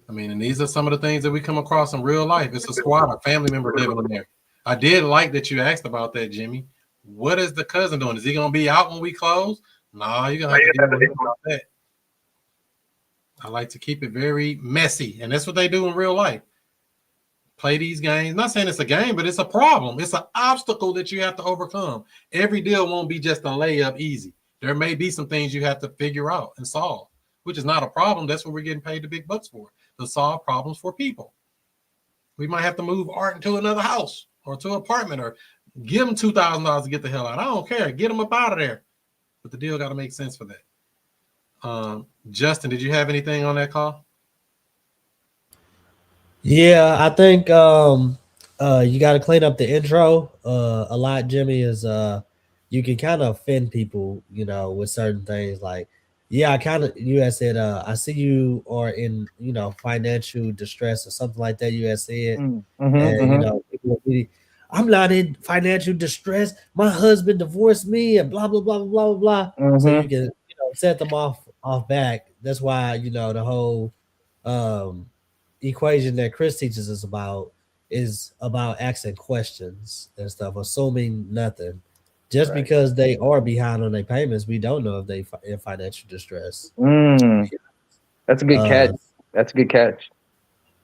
I mean, and these are some of the things that we come across in real life. It's a squad, a family member living in there. I did like that you asked about that, Jimmy. What is the cousin doing? Is he going to be out when we close? No, you're going to have to deal with that. I like to keep it very messy, and that's what they do in real life. Play these games. Not saying it's a game, but it's a problem. It's an obstacle that you have to overcome. Every deal won't be just a layup easy. There may be some things you have to figure out and solve, which is not a problem. That's what we're getting paid the big bucks for, to solve problems for people. We might have to move Art into another house or to an apartment or give them $2,000 to get the hell out. I don't care. Get them up out of there. But the deal got to make sense for that. Justin, did you have anything on that call? Yeah, I think you got to clean up the intro a lot, Jimmy. Is you can kind of offend people, with certain things. Like, yeah, you had said, I see you are in, financial distress or something like that. You had said, people will I'm not in financial distress. My husband divorced me, and blah blah blah blah blah blah. So you can, set them off back. That's why the whole equation that Chris teaches us is about asking questions and stuff, assuming nothing. Just because they are behind on their payments, we don't know if they in financial distress. That's a good catch. That's a good catch.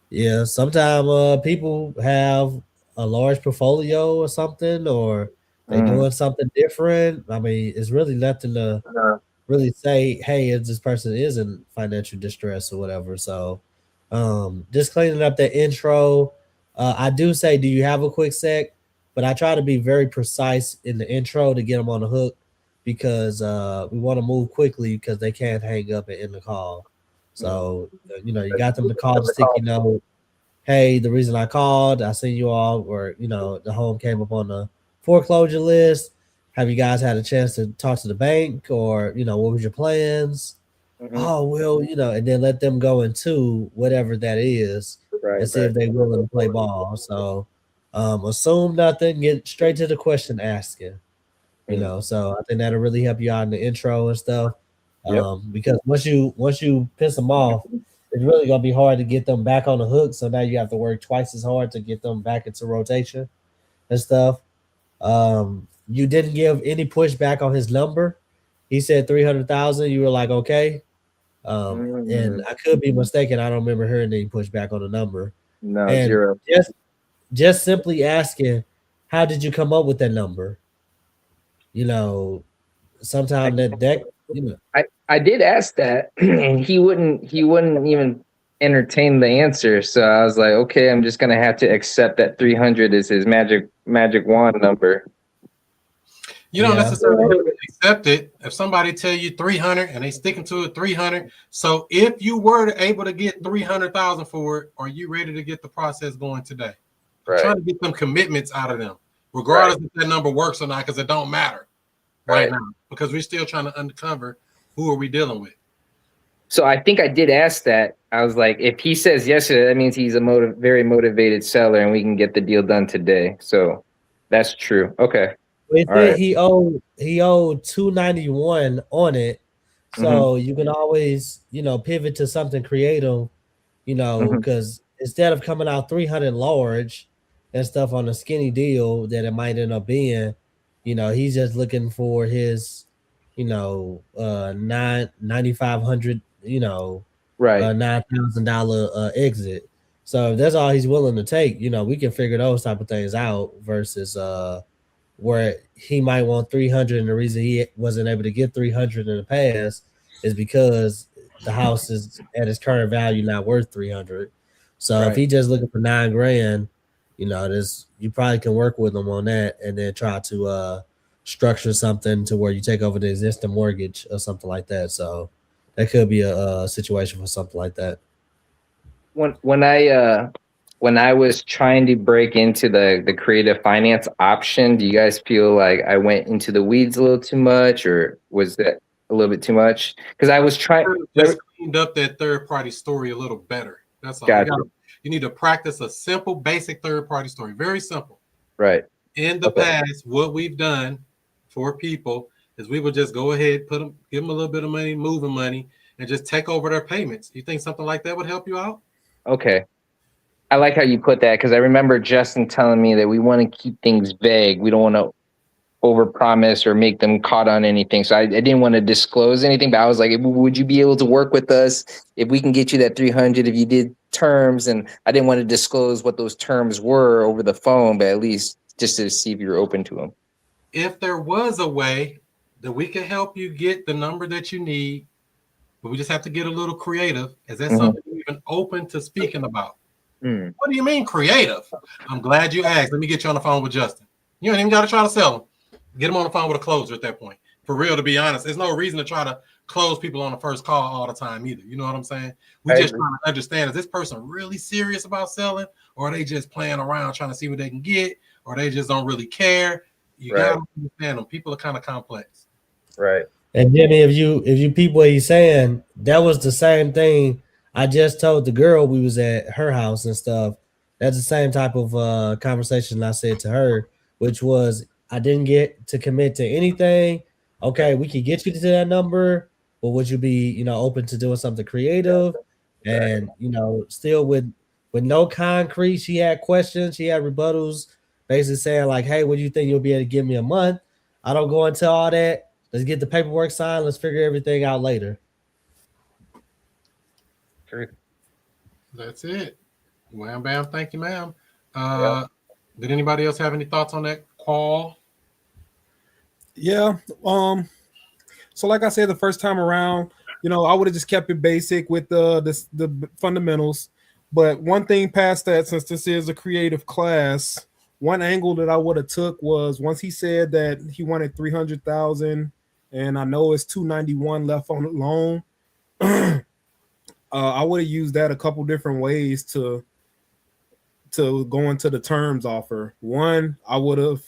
Yeah, sometimes people have a large portfolio or something, or they're doing something different. I mean, it's really nothing to really say, hey, if this person is in financial distress or whatever. So just cleaning up that intro. I do say, do you have a quick sec? But I try to be very precise in the intro to get them on the hook, because we want to move quickly because they can't hang up and end the call. So, you got them to call the sticky note. Hey, the reason I called, I seen you all, or, the home came up on the foreclosure list. Have you guys had a chance to talk to the bank, or, what was your plans? Oh, well, and then let them go into whatever that is and see if they're willing to play ball. So, assume nothing, get straight to the question asking. You know, so I think that'll really help you out in the intro and stuff. Yep. Because once you piss them off, it's really gonna be hard to get them back on the hook. So now you have to work twice as hard to get them back into rotation and stuff. You didn't give any pushback on his number. He said 300,000. You were like, okay. And I could be mistaken. I don't remember hearing any pushback on the number. No, And 0. just simply asking, how did you come up with that number? You know, sometimes that you know. I did ask that, and he wouldn't even entertain the answer. So I was like, okay, I'm just gonna have to accept that 300 is his magic wand number. You don't Yeah. necessarily have to accept it. If somebody tell you 300 and they sticking to it 300, so if you were able to get 300,000 for it, are you ready to get the process going today? Right. Trying to get some commitments out of them, regardless if that number works or not, because it don't matter right now, because we're still trying to uncover who are we dealing with. So I think I did ask that. I was like, if he says yes to that, that means he's a very motivated seller, and we can get the deal done today. So that's true. Okay. It All said right. he owed 291 on it. So you can always, pivot to something creative, because instead of coming out 300 large and stuff on a skinny deal that it might end up being, he's just looking for his, 9,500, Right. $9,000 exit. So if that's all he's willing to take, we can figure those type of things out versus where he might want 300, and the reason he wasn't able to get 300 in the past is because the house is at its current value not worth 300. So if he just looking for $9,000, this you probably can work with him on that, and then try to structure something to where you take over the existing mortgage or something like that. So that could be a situation for something like that. When I was trying to break into the creative finance option, do you guys feel like I went into the weeds a little too much, or was that a little bit too much? Because I was trying just cleaned up that third party story a little better. That's all. You need to practice a simple, basic third party story. Very simple. Right. In the past, what we've done for people is we would just go ahead, give them a little bit of money, moving money, and just take over their payments. You think something like that would help you out? Okay. I like how you put that, because I remember Justin telling me that we want to keep things vague. We don't want to overpromise or make them caught on anything. So I didn't want to disclose anything, but I was like, would you be able to work with us if we can get you that 300 if you did terms? And I didn't want to disclose what those terms were over the phone, but at least just to see if you're open to them. If there was a way that we could help you get the number that you need, but we just have to get a little creative. Is that something you're even open to speaking about? What do you mean creative? I'm glad you asked. Let me get you on the phone with Justin. You don't even got to try to sell him. Get him on the phone with a closer at that point. For real, to be honest, there's no reason to try to close people on the first call all the time either. You know what I'm saying? We just trying to understand, is this person really serious about selling, or are they just playing around trying to see what they can get, or they just don't really care? You got to understand them. People are kind of complex. Right. And Jimmy, if you peep what he's saying, that was the same thing I just told the girl we was at her house and stuff. That's the same type of conversation I said to her, which was, I didn't get to commit to anything. Okay, we could get you to that number, but would you be, open to doing something creative? And still with no concrete, she had questions, she had rebuttals, basically saying like, hey, what do you think you'll be able to give me a month? I don't go into all that. Let's get the paperwork signed. Let's figure everything out later. That's it. Wham bam. Thank you, ma'am. Did anybody else have any thoughts on that call? Yeah. So like I said, the first time around, I would have just kept it basic with the fundamentals. But one thing past that, since this is a creative class, one angle that I would have took was, once he said that he wanted 300,000, and I know it's 291 left on the loan, I would have used that a couple different ways to go into the terms offer. One, I would have,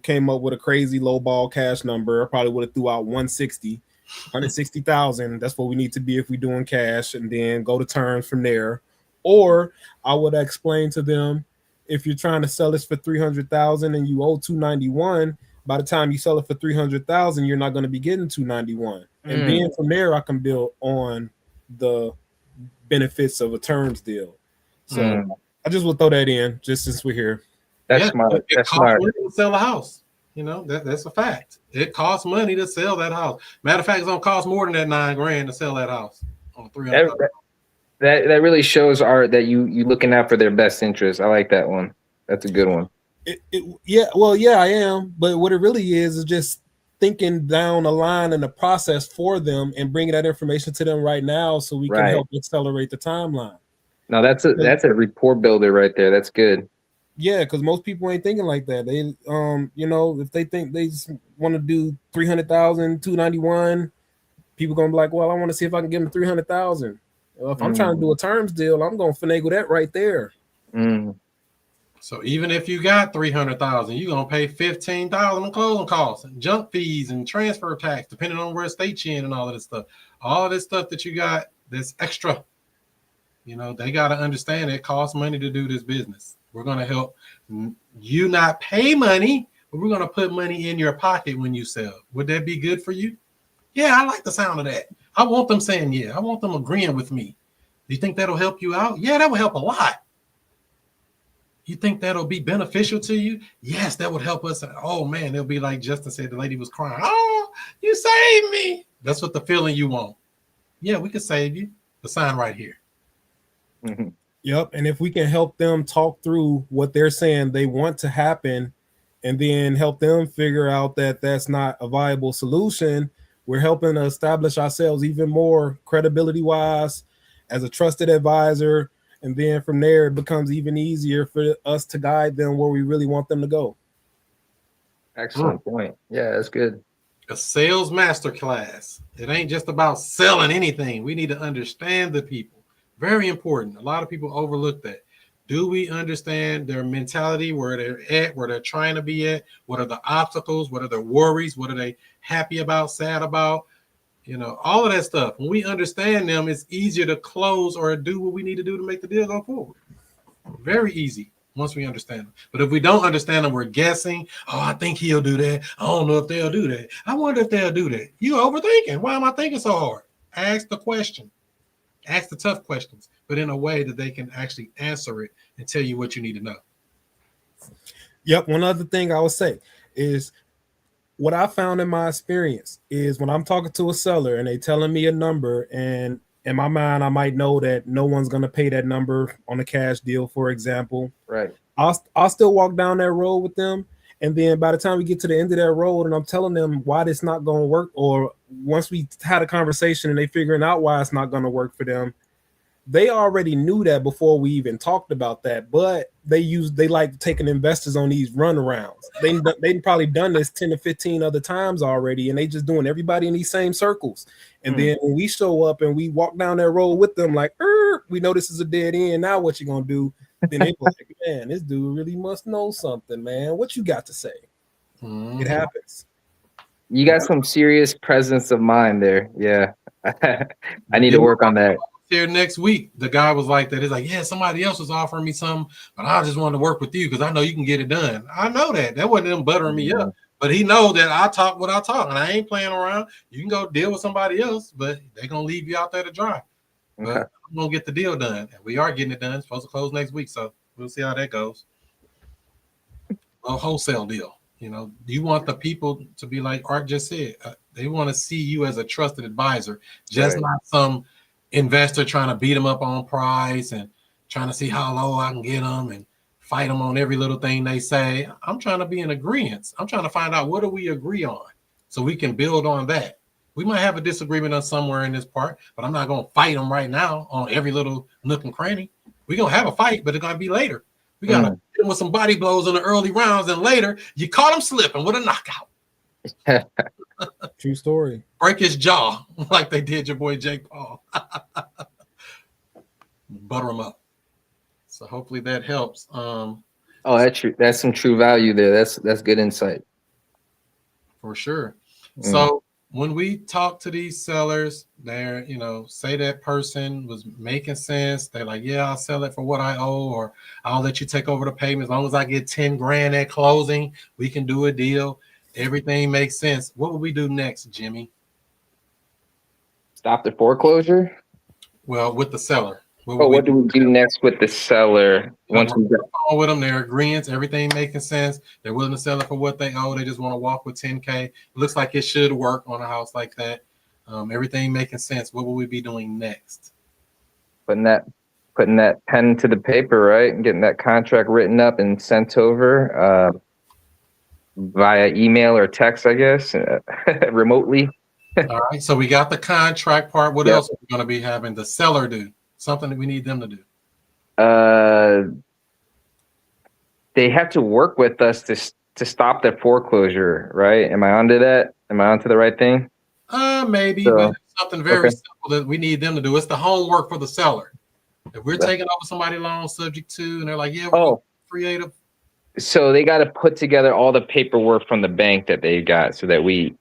came up with a crazy low ball cash number. I probably would have threw out 160,000. That's what we need to be if we're doing cash, and then go to terms from there. Or I would explain to them, if you're trying to sell this for 300,000 and you owe 291, by the time you sell it for 300,000, you're not going to be getting 291. And then from there, I can build on the benefits of a terms deal. So I just will throw that in just since we're here. That's smart. It costs money to sell a house. You know, that's a fact. It costs money to sell that house. Matter of fact, it's gonna cost more than that $9,000 to sell that house on 300. That really shows that you looking out for their best interest. I like that one. That's a good one. Yeah, I am. But what it really is just thinking down the line and the process for them and bringing that information to them right now so we can help accelerate the timeline. No, that's a rapport builder right there. That's good. Yeah, because most people ain't thinking like that. They you know, if they think they just want to do 300,000, 291, people gonna be like, well, I want to see if I can give them 300,000. If I'm trying to do a terms deal, I'm gonna finagle that right there. So even if you got 300,000, you're gonna pay 15,000 in closing costs and junk fees and transfer tax, depending on where state you're in and all of this stuff. All of this stuff that you got that's extra. You know, they got to understand it costs money to do this business. We're gonna help you not pay money, but we're gonna put money in your pocket when you sell. Would that be good for you? Yeah, I like the sound of that. I want them saying yeah. I want them agreeing with me. Do you think that'll help you out? Yeah, that will help a lot. You think that'll be beneficial to you? Yes, that would help us. Oh man, it'll be like Justin said, the lady was crying. Oh, you saved me. That's what the feeling you want. Yeah, we could save you. The sign right here. Yep. And if we can help them talk through what they're saying they want to happen and then help them figure out that that's not a viable solution, we're helping to establish ourselves even more credibility wise as a trusted advisor. And then from there, it becomes even easier for us to guide them where we really want them to go. Excellent point. Yeah, that's good. A sales masterclass. It ain't just about selling anything. We need to understand the people. Very important. A lot of people overlook that. Do we understand their mentality, where they're at, where they're trying to be at? What are the obstacles? What are their worries? What are they happy about, sad about? You know, all of that stuff. When we understand them, it's easier to close or do what we need to do to make the deal go forward. Very easy once we understand them. But if we don't understand them, we're guessing. Oh, I think he'll do that. I don't know if they'll do that. I wonder if they'll do that. You're overthinking. Why am I thinking so hard? Ask the question. Ask the tough questions, but in a way that they can actually answer it and tell you what you need to know. Yep. One other thing I would say is what I found in my experience is when I'm talking to a seller and they telling me a number, and in my mind, I might know that no one's going to pay that number on a cash deal, for example. Right. I'll still walk down that road with them. And then by the time we get to the end of that road and I'm telling them why this not going to work, or once we had a conversation and they figuring out why it's not going to work for them, they already knew that before we even talked about that, but they like taking investors on these runarounds. They probably done this 10 to 15 other times already, and they just doing everybody in these same circles. And then when we show up and we walk down that road with them, like, we know this is a dead end. Now what you gonna do? Then they like, man, this dude really must know something, man. What you got to say? It happens. You got some serious presence of mind there. Yeah. I need to work on that. Here next week, the guy was like that. He's like, yeah, somebody else was offering me something, but I just wanted to work with you because I know you can get it done. I know that. That wasn't him buttering me up. But he know that I talk what I talk, and I ain't playing around. You can go deal with somebody else, but they're going to leave you out there to dry. Okay. But I'm going to get the deal done. And we are getting it done. It's supposed to close next week, so we'll see how that goes. A wholesale deal. You know, you want the people to be like Art just said. They want to see you as a trusted advisor, just not some investor trying to beat them up on price and trying to see how low I can get them and fight them on every little thing they say. I'm trying to be in agreement. I'm trying to find out what do we agree on so we can build on that. We might have a disagreement on somewhere in this part, but I'm not going to fight them right now on every little nook and cranny. We're going to have a fight, but it's going to be later. We got to hit them with some body blows in the early rounds, and later you caught him slipping with a knockout. True story. Break his jaw like they did your boy Jake Paul. Butter him up. So hopefully that helps. That's some true value there. That's good insight. For sure. So when we talk to these sellers, they're, say that person was making sense. They're like, yeah, I'll sell it for what I owe, or I'll let you take over the payment. As long as I get 10 grand at closing, we can do a deal. Everything makes sense. What will we do next, Jimmy? Stop the foreclosure. Well, with the seller. Oh, what do we do next with the seller? Once we get with them, they're agreeing, everything making sense. They're willing to sell it for what they owe. They just want to walk with 10K. It looks like it should work on a house like that. Everything making sense. What will we be doing next? putting that pen to the paper, right? And getting that contract written up and sent over via email or text, I guess, remotely. All right. So we got the contract part. What else are we going to be having the seller do? Something that we need them to do. They have to work with us to stop the foreclosure, right? Am I onto that? Am I onto the right thing? Maybe, but it's something very simple that we need them to do. It's the homework for the seller. If we're taking over somebody's loan subject to, and they're like, yeah, we're creative. So they got to put together all the paperwork from the bank that they got so that we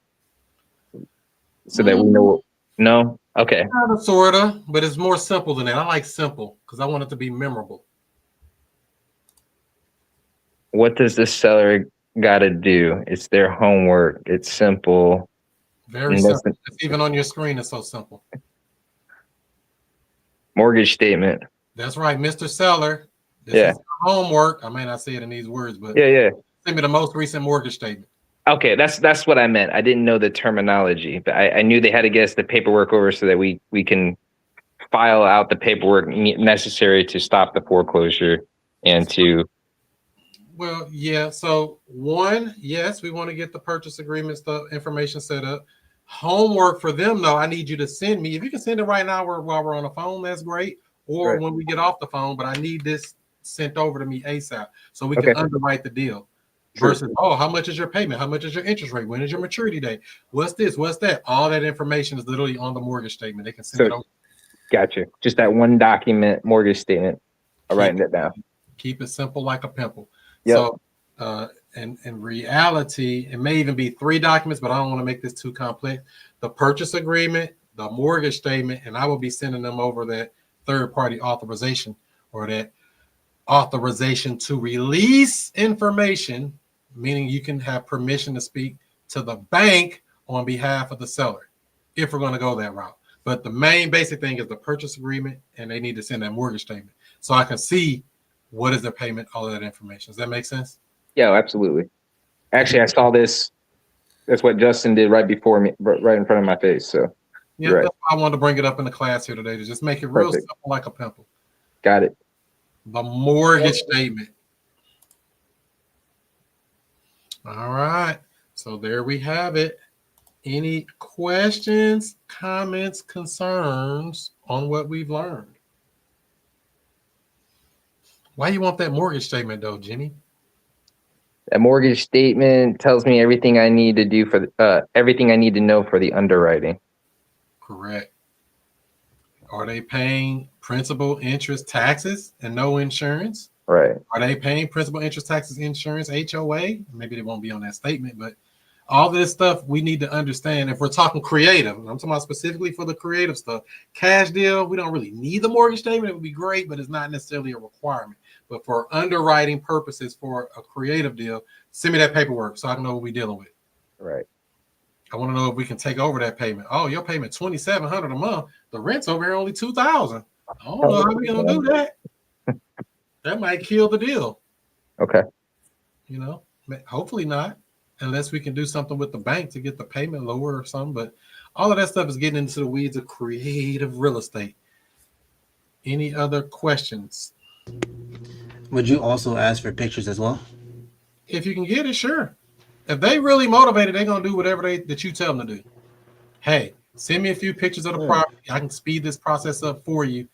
know. No? Okay. Sort of, but it's more simple than that. I like simple because I want it to be memorable. What does the seller got to do? It's their homework. It's simple. Very simple. It's even on your screen. It's so simple. Mortgage statement. That's right, Mr. Seller. This is homework. I may not say it in these words, but send me the most recent mortgage statement. Okay, that's what I meant. I didn't know the terminology, but I knew they had to get us the paperwork over so that we can file out the paperwork necessary to stop the foreclosure and to. Well, yeah. So one, yes, we want to get the purchase agreement stuff, information set up. Homework for them, though, I need you to send me. If you can send it right now while we're on the phone, that's great. Or when we get off the phone, but I need this sent over to me ASAP so we can underwrite the deal. Versus, how much is your payment? How much is your interest rate? When is your maturity date? What's this? What's that? All that information is literally on the mortgage statement. They can send it over. Gotcha. Just that one document mortgage statement. I'm writing it down. Keep it simple like a pimple. Yep. So, in reality, it may even be 3 documents, but I don't want to make this too complex. The purchase agreement, the mortgage statement, and I will be sending them over that third-party authorization or that authorization to release information, meaning you can have permission to speak to the bank on behalf of the seller if we're going to go that route. But the main basic thing is the purchase agreement, and they need to send that mortgage statement so I can see what is their payment, all of that information. Does that make sense? Yeah, absolutely. Actually, I saw this. That's what Justin did right before me, right in front of my face. So yeah, that's why I wanted to bring it up in the class here today to just make it real simple like a pimple. Got it. The mortgage statement. All right. So there we have it. Any questions, comments, concerns on what we've learned? Why you want that mortgage statement though, Jimmy? A mortgage statement tells me everything I need to do for everything I need to know for the underwriting. Correct. Are they paying principal, interest, taxes, and no insurance? Right. Are they paying principal, interest, taxes, insurance, HOA? Maybe they won't be on that statement, but all this stuff we need to understand. If we're talking creative, I'm talking about specifically for the creative stuff. Cash deal, we don't really need the mortgage statement. It would be great, but it's not necessarily a requirement. But for underwriting purposes for a creative deal, send me that paperwork so I can know what we're dealing with. Right. I want to know if we can take over that payment. Oh, your payment $2,700 a month. The rent's over here only $2,000. I don't know how we're gonna do that. That might kill the deal. Okay. You know, hopefully not, unless we can do something with the bank to get the payment lower or something. But all of that stuff is getting into the weeds of creative real estate. Any other questions? Would you also ask for pictures as well? If you can get it, sure. If they really motivated, they're gonna do whatever that you tell them to do. Hey, send me a few pictures of the property. I can speed this process up for you.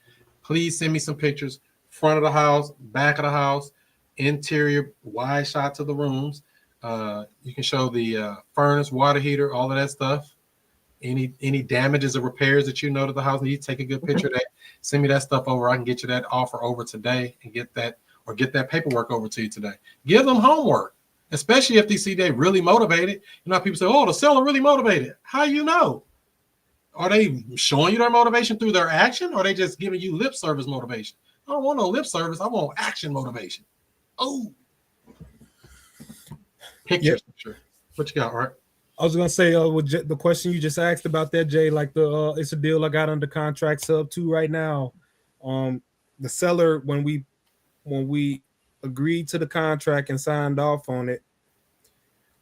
Please send me some pictures. Front of the house, back of the house, interior, wide shots of the rooms. You can show the furnace, water heater, all of that stuff. Any damages or repairs that you know that the house needs, take a good picture of that. Send me that stuff over. I can get you that offer over today and get that paperwork over to you today. Give them homework, especially if they see they really motivated. You know, people say, "Oh, the seller really motivated." How you know? Are they showing you their motivation through their action, or are they just giving you lip service motivation? I don't want no lip service. I want action motivation. Oh, pictures, sure. What you got, Art? I was gonna say the question you just asked about that, Jay. Like it's a deal I got under contract sub 2 right now. The seller when we agreed to the contract and signed off on it,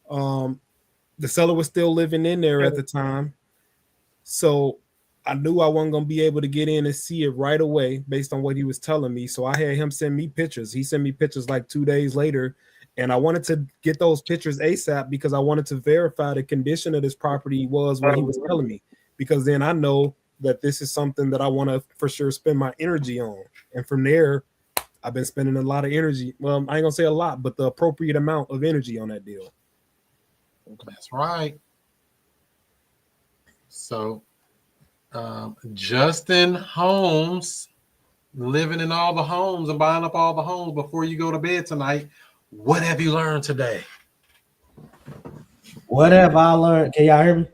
the seller was still living in there at the time, so I knew I wasn't gonna be able to get in and see it right away based on what he was telling me. So I had him send me pictures. He sent me pictures like 2 days later. And I wanted to get those pictures ASAP because I wanted to verify the condition of this property was what he was telling me. Because then I know that this is something that I want to for sure spend my energy on. And from there, I've been spending a lot of energy. Well, I ain't gonna say a lot, but the appropriate amount of energy on that deal. That's right. So, Justin Holmes, living in all the homes and buying up all the homes before you go to bed tonight. What have you learned today? What have I learned? Can y'all hear me?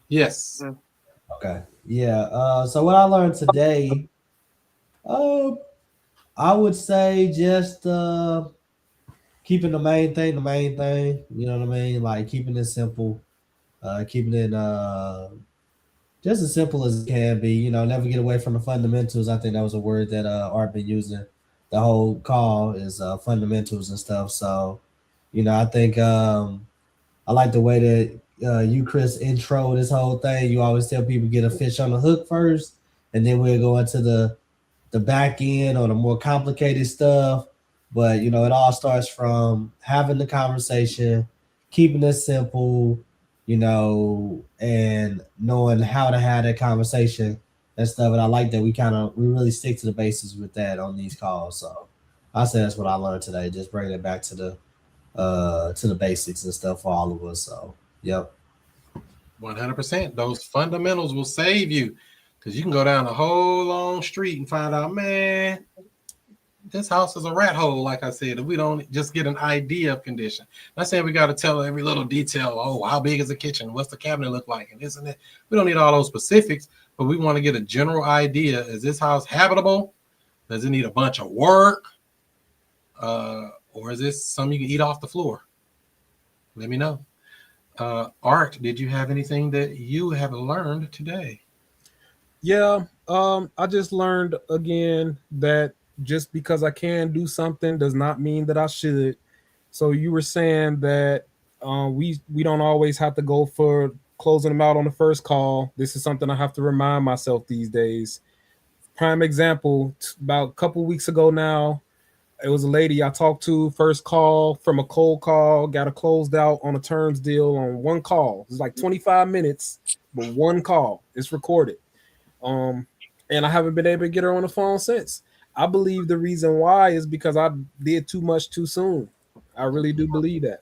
Yes. Okay. Yeah. So what I learned today, I would say just keeping the main thing. You know what I mean? Like keeping it simple, keeping it just as simple as it can be. You know, never get away from the fundamentals. I think that was a word that Art been using the whole call is fundamentals and stuff. So, you know, I think I like the way that you, Chris, intro this whole thing. You always tell people get a fish on the hook first, and then we'll go into the back end or the more complicated stuff. But you know, it all starts from having the conversation, keeping it simple, you know, and knowing how to have that conversation and stuff. And I like that we really stick to the basics with that on these calls. So I say that's what I learned today. Just bringing it back to the basics and stuff for all of us. So yep. 100%. Those fundamentals will save you because you can go down a whole long street and find out, man, this house is a rat hole, like I said, and we don't just get an idea of condition. Not saying we got to tell every little detail. Oh, how big is the kitchen? What's the cabinet look like? And this and that. We don't need all those specifics, but we want to get a general idea. Is this house habitable? Does it need a bunch of work? Or is this something you can eat off the floor? Let me know. Art, did you have anything that you have learned today? Yeah, I just learned again that just because I can do something does not mean that I should. So you were saying that we don't always have to go for closing them out on the first call. This is something I have to remind myself these days. Prime example, about a couple weeks ago now, it was a lady I talked to, first call from a cold call, got her closed out on a terms deal on one call. It's like 25 minutes, but one call. It's recorded. And I haven't been able to get her on the phone since. I believe the reason why is because I did too much too soon. I really do believe that.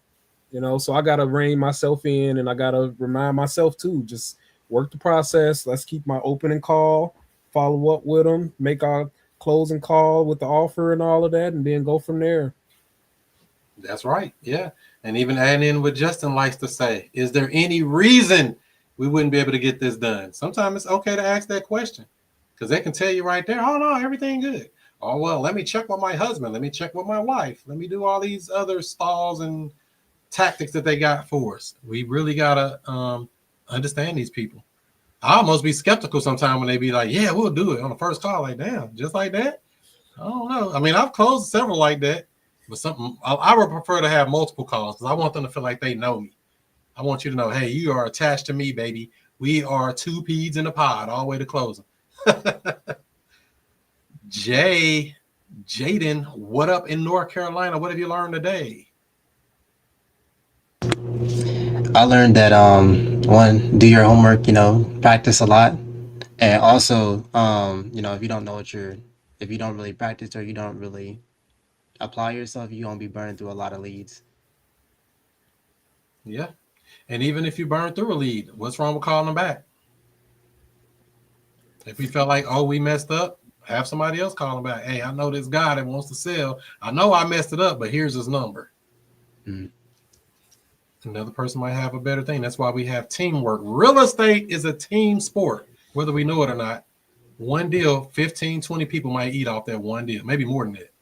You know, so I got to rein myself in and I got to remind myself too, just work the process. Let's keep my opening call, follow up with them, make our closing call with the offer and all of that, and then go from there. That's right. Yeah. And even adding in what Justin likes to say, is there any reason we wouldn't be able to get this done? Sometimes it's okay to ask that question because they can tell you right there, oh, no, everything good. Oh, well, let me check with my husband. Let me check with my wife. Let me do all these other stalls and tactics that they got for us. We really got to understand these people. I almost be skeptical sometimes when they be like, yeah, we'll do it on the first call. Like, damn, just like that? I don't know. I mean, I've closed several like that, but something I would prefer to have multiple calls because I want them to feel like they know me. I want you to know, hey, you are attached to me, baby. We are two peas in a pod all the way to closing. Jaden, what up in North Carolina? What have you learned today? I learned that one, do your homework, you know, practice a lot. And also, you know, if you don't really practice or you don't really apply yourself, you're gonna be burning through a lot of leads. Yeah. And even if you burn through a lead, what's wrong with calling them back? If we felt like, oh, we messed up, have somebody else call them back. Hey, I know this guy that wants to sell. I know I messed it up, but here's his number. Mm-hmm. Another person might have a better thing. That's why we have teamwork. Real estate is a team sport, whether we know it or not. One deal, 15, 20 people might eat off that one deal, maybe more than that.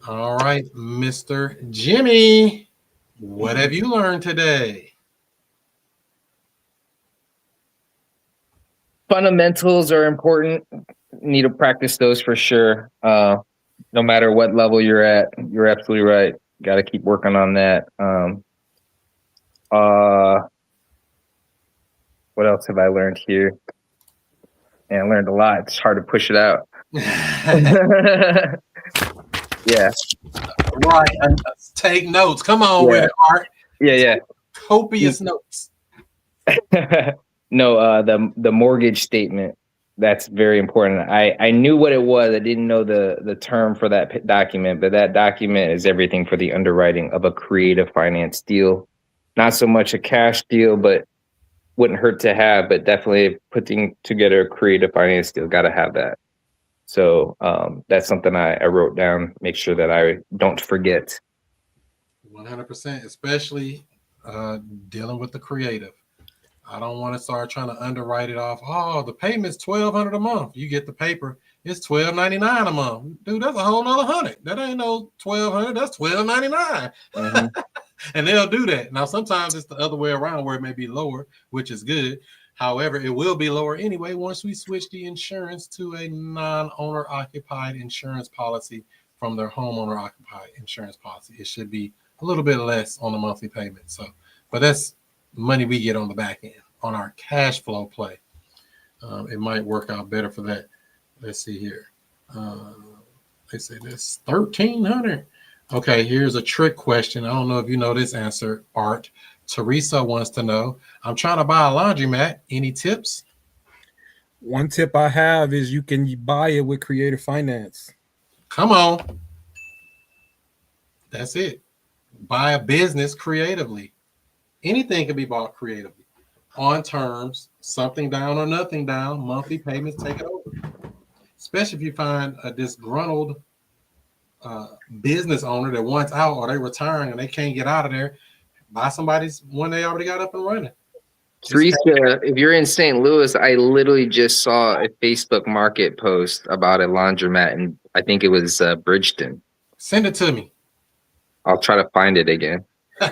All right, Mr. Jimmy. What have you learned today? Fundamentals are important. Need to practice those for sure. No matter what level you're at, you're absolutely right. Got to keep working on that. What else have I learned here? And I learned a lot. It's hard to push it out. Yeah. Right. Take notes. Come on with it, Art. Yeah. Copious notes. No, the mortgage statement. That's very important. I knew what it was. I didn't know the term for that document, but that document is everything for the underwriting of a creative finance deal. Not so much a cash deal, but wouldn't hurt to have, but definitely putting together a creative finance deal. Got to have that. So that's something I wrote down. Make sure that I don't forget. 100%, especially dealing with the creative. I don't want to start trying to underwrite it off. Oh, the payment's $1,200 a month. You get the paper, it's $1,299 a month. Dude, that's a whole nother $100. That ain't no $1,200. That's $1,299. Mm-hmm. And they'll do that. Now, sometimes it's the other way around where it may be lower, which is good. However, it will be lower anyway once we switch the insurance to a non-owner occupied insurance policy from their homeowner occupied insurance policy. It should be a little bit less on the monthly payment. So, but that's money we get on the back end on our cash flow play. It might work out better for that. Let's see here. They say this $1,300. Okay, here's a trick question. I don't know if you know this answer, Art. Teresa wants to know, I'm trying to buy a laundromat. Any tips? One tip I have is you can buy it with creative finance. Come on. That's it. Buy a business creatively. Anything can be bought creatively. On terms, something down or nothing down, monthly payments take it over. Especially if you find a disgruntled business owner that wants out or they're retiring and they can't get out of there. Buy somebody's one they already got up and running. Teresa, if you're in St. Louis, I literally just saw a Facebook Market post about a laundromat, and I think it was Bridgeton. Send it to me. I'll try to find it again.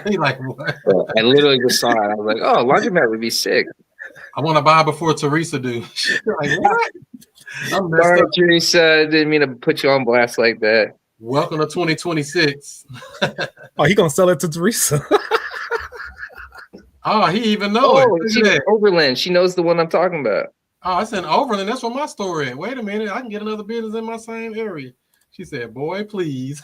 You're like, what? I literally just saw it. I was like, oh, laundromat would be sick. I want to buy before Teresa do. Like, what? Sorry, Teresa. Didn't mean to put you on blast like that. Welcome to 2026. Oh, he gonna sell it to Teresa. Oh, he even knows it. She's in Overland. She knows the one I'm talking about. Oh, it's in Overland. That's where my store is. Wait a minute. I can get another business in my same area. She said, boy, please.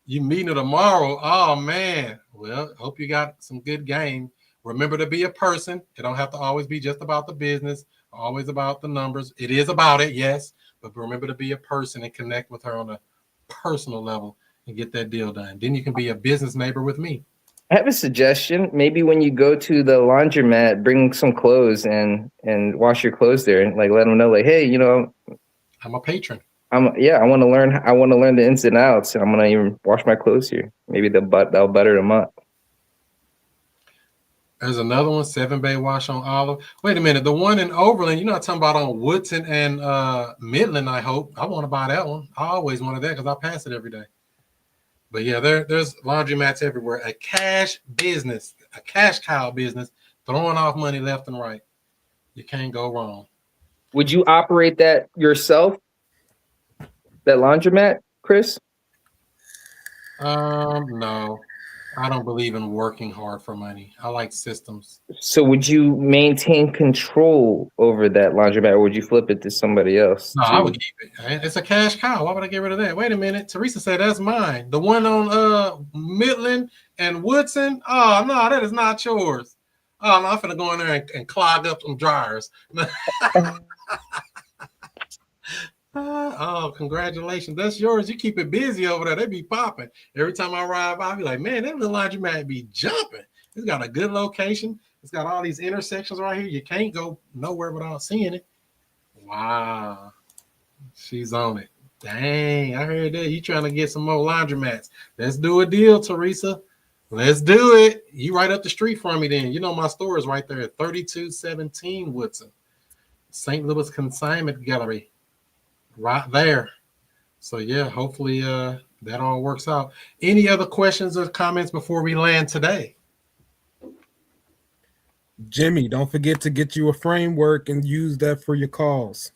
You meeting her tomorrow. Oh, man. Well, hope you got some good game. Remember to be a person. It don't have to always be just about the business, always about the numbers. It is about it, yes. But remember to be a person and connect with her on a personal level and get that deal done. Then you can be a business neighbor with me. I have a suggestion. Maybe when you go to the laundromat, bring some clothes and wash your clothes there, and like let them know, like, hey, you know, I'm a patron. I want to learn. I want to learn the ins and outs, and I'm gonna even wash my clothes here. Maybe they'll butter them up. There's another one, 7 Bay Wash on Olive. Wait a minute, the one in Overland, you're not talking about on Woodson and Midland, I hope. I want to buy that one. I always wanted that because I pass it every day. But yeah, there's laundromats everywhere. A cash business, a cash cow business, throwing off money left and right. You can't go wrong. Would you operate that yourself? That laundromat, Chris? No. I don't believe in working hard for money. I like systems. So would you maintain control over that laundromat, or would you flip it to somebody else? No, I would keep it. It's a cash cow. Why would I get rid of that? Wait a minute. Teresa said that's mine. The one on Midland and Woodson. Oh, no, that is not yours. Oh, no, I'm finna go in there and clog up some dryers. Oh, congratulations. That's yours. You keep it busy over there. They be popping. Every time I ride by, I be like, man, that little laundromat be jumping. It's got a good location. It's got all these intersections right here. You can't go nowhere without seeing it. Wow. She's on it. Dang, I heard that. You trying to get some more laundromats. Let's do a deal, Teresa. Let's do it. You right up the street from me then. You know my store is right there at 3217 Woodson. St. Louis Consignment Gallery. Right there. So yeah, hopefully that all works out. Any other questions or comments before we land today? Jimmy, don't forget to get you a framework and use that for your calls.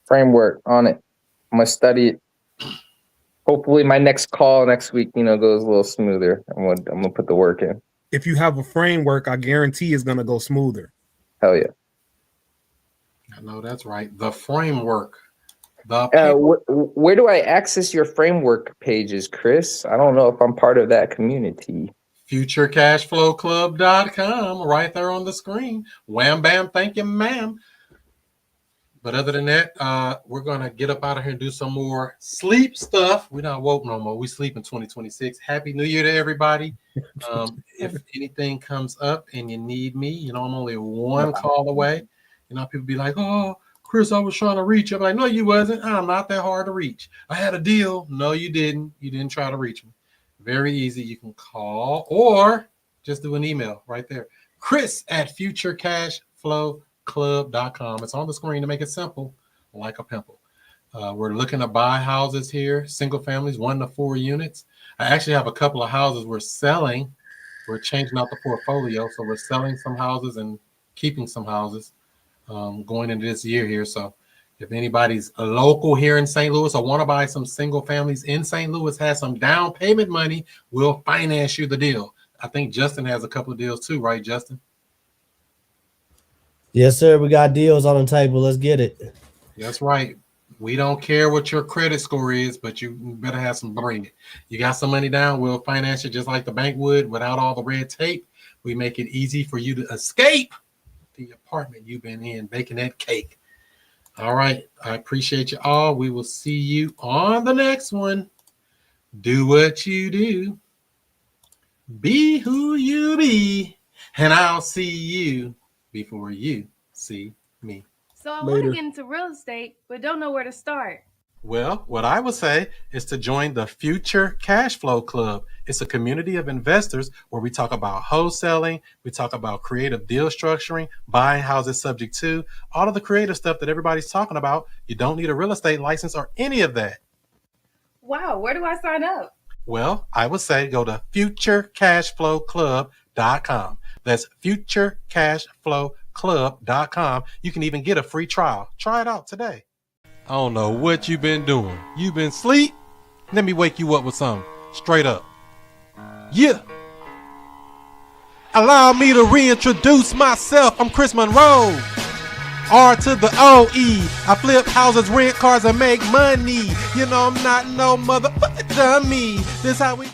Framework on it. I'm gonna study it. Hopefully, my next call next week, goes a little smoother. I'm gonna put the work in. If you have a framework, I guarantee it's gonna go smoother. Hell yeah! I know that's right. The framework. Where do I access your framework pages, Chris? I don't know if I'm part of that community. FutureCashFlowClub.com, right there on the screen. Wham, bam, thank you, ma'am. But other than that, we're going to get up out of here and do some more sleep stuff. We're not woke no more. We sleep in 2026. Happy New Year to everybody. If anything comes up and you need me, I'm only one call away. People be like, oh, Chris, I was trying to reach you. I'm like, no, you wasn't. I'm not that hard to reach. I had a deal. No, you didn't. You didn't try to reach me. Very easy. You can call or just do an email right there. Chris@FutureCashFlowClub.com. It's on the screen to make it simple, like a pimple. We're looking to buy houses here, single families, 1 to 4 units. I actually have a couple of houses we're selling. We're changing out the portfolio. So we're selling some houses and keeping some houses going into this year here. So if anybody's a local here in St. Louis or want to buy some single families in St. Louis, has some down payment money, we'll finance you the deal. I think Justin has a couple of deals too, right, Justin? Yes, sir. We got deals on the table. Let's get it. That's right. We don't care what your credit score is, but you better have some bring it. You got some money down, we'll finance it just like the bank would without all the red tape. We make it easy for you to escape the apartment you've been in, baking that cake. All right. I appreciate you all. We will see you on the next one. Do what you do. Be who you be. And I'll see you before you see me. So I want to get into real estate, but don't know where to start. Well, what I would say is to join the Future Cash Flow Club. It's a community of investors where we talk about wholesaling, we talk about creative deal structuring, buying houses subject to, all of the creative stuff that everybody's talking about. You don't need a real estate license or any of that. Wow, where do I sign up? Well, I would say go to FutureCashFlowClub.com. That's FutureCashFlowClub.com. You can even get a free trial. Try it out today. I don't know what you've been doing. You've been asleep? Let me wake you up with something. Straight up. Yeah. Allow me to reintroduce myself. I'm Chris Monroe. R to the O-E. I flip houses, rent cars, and make money. I'm not no motherfucker dummy. This how we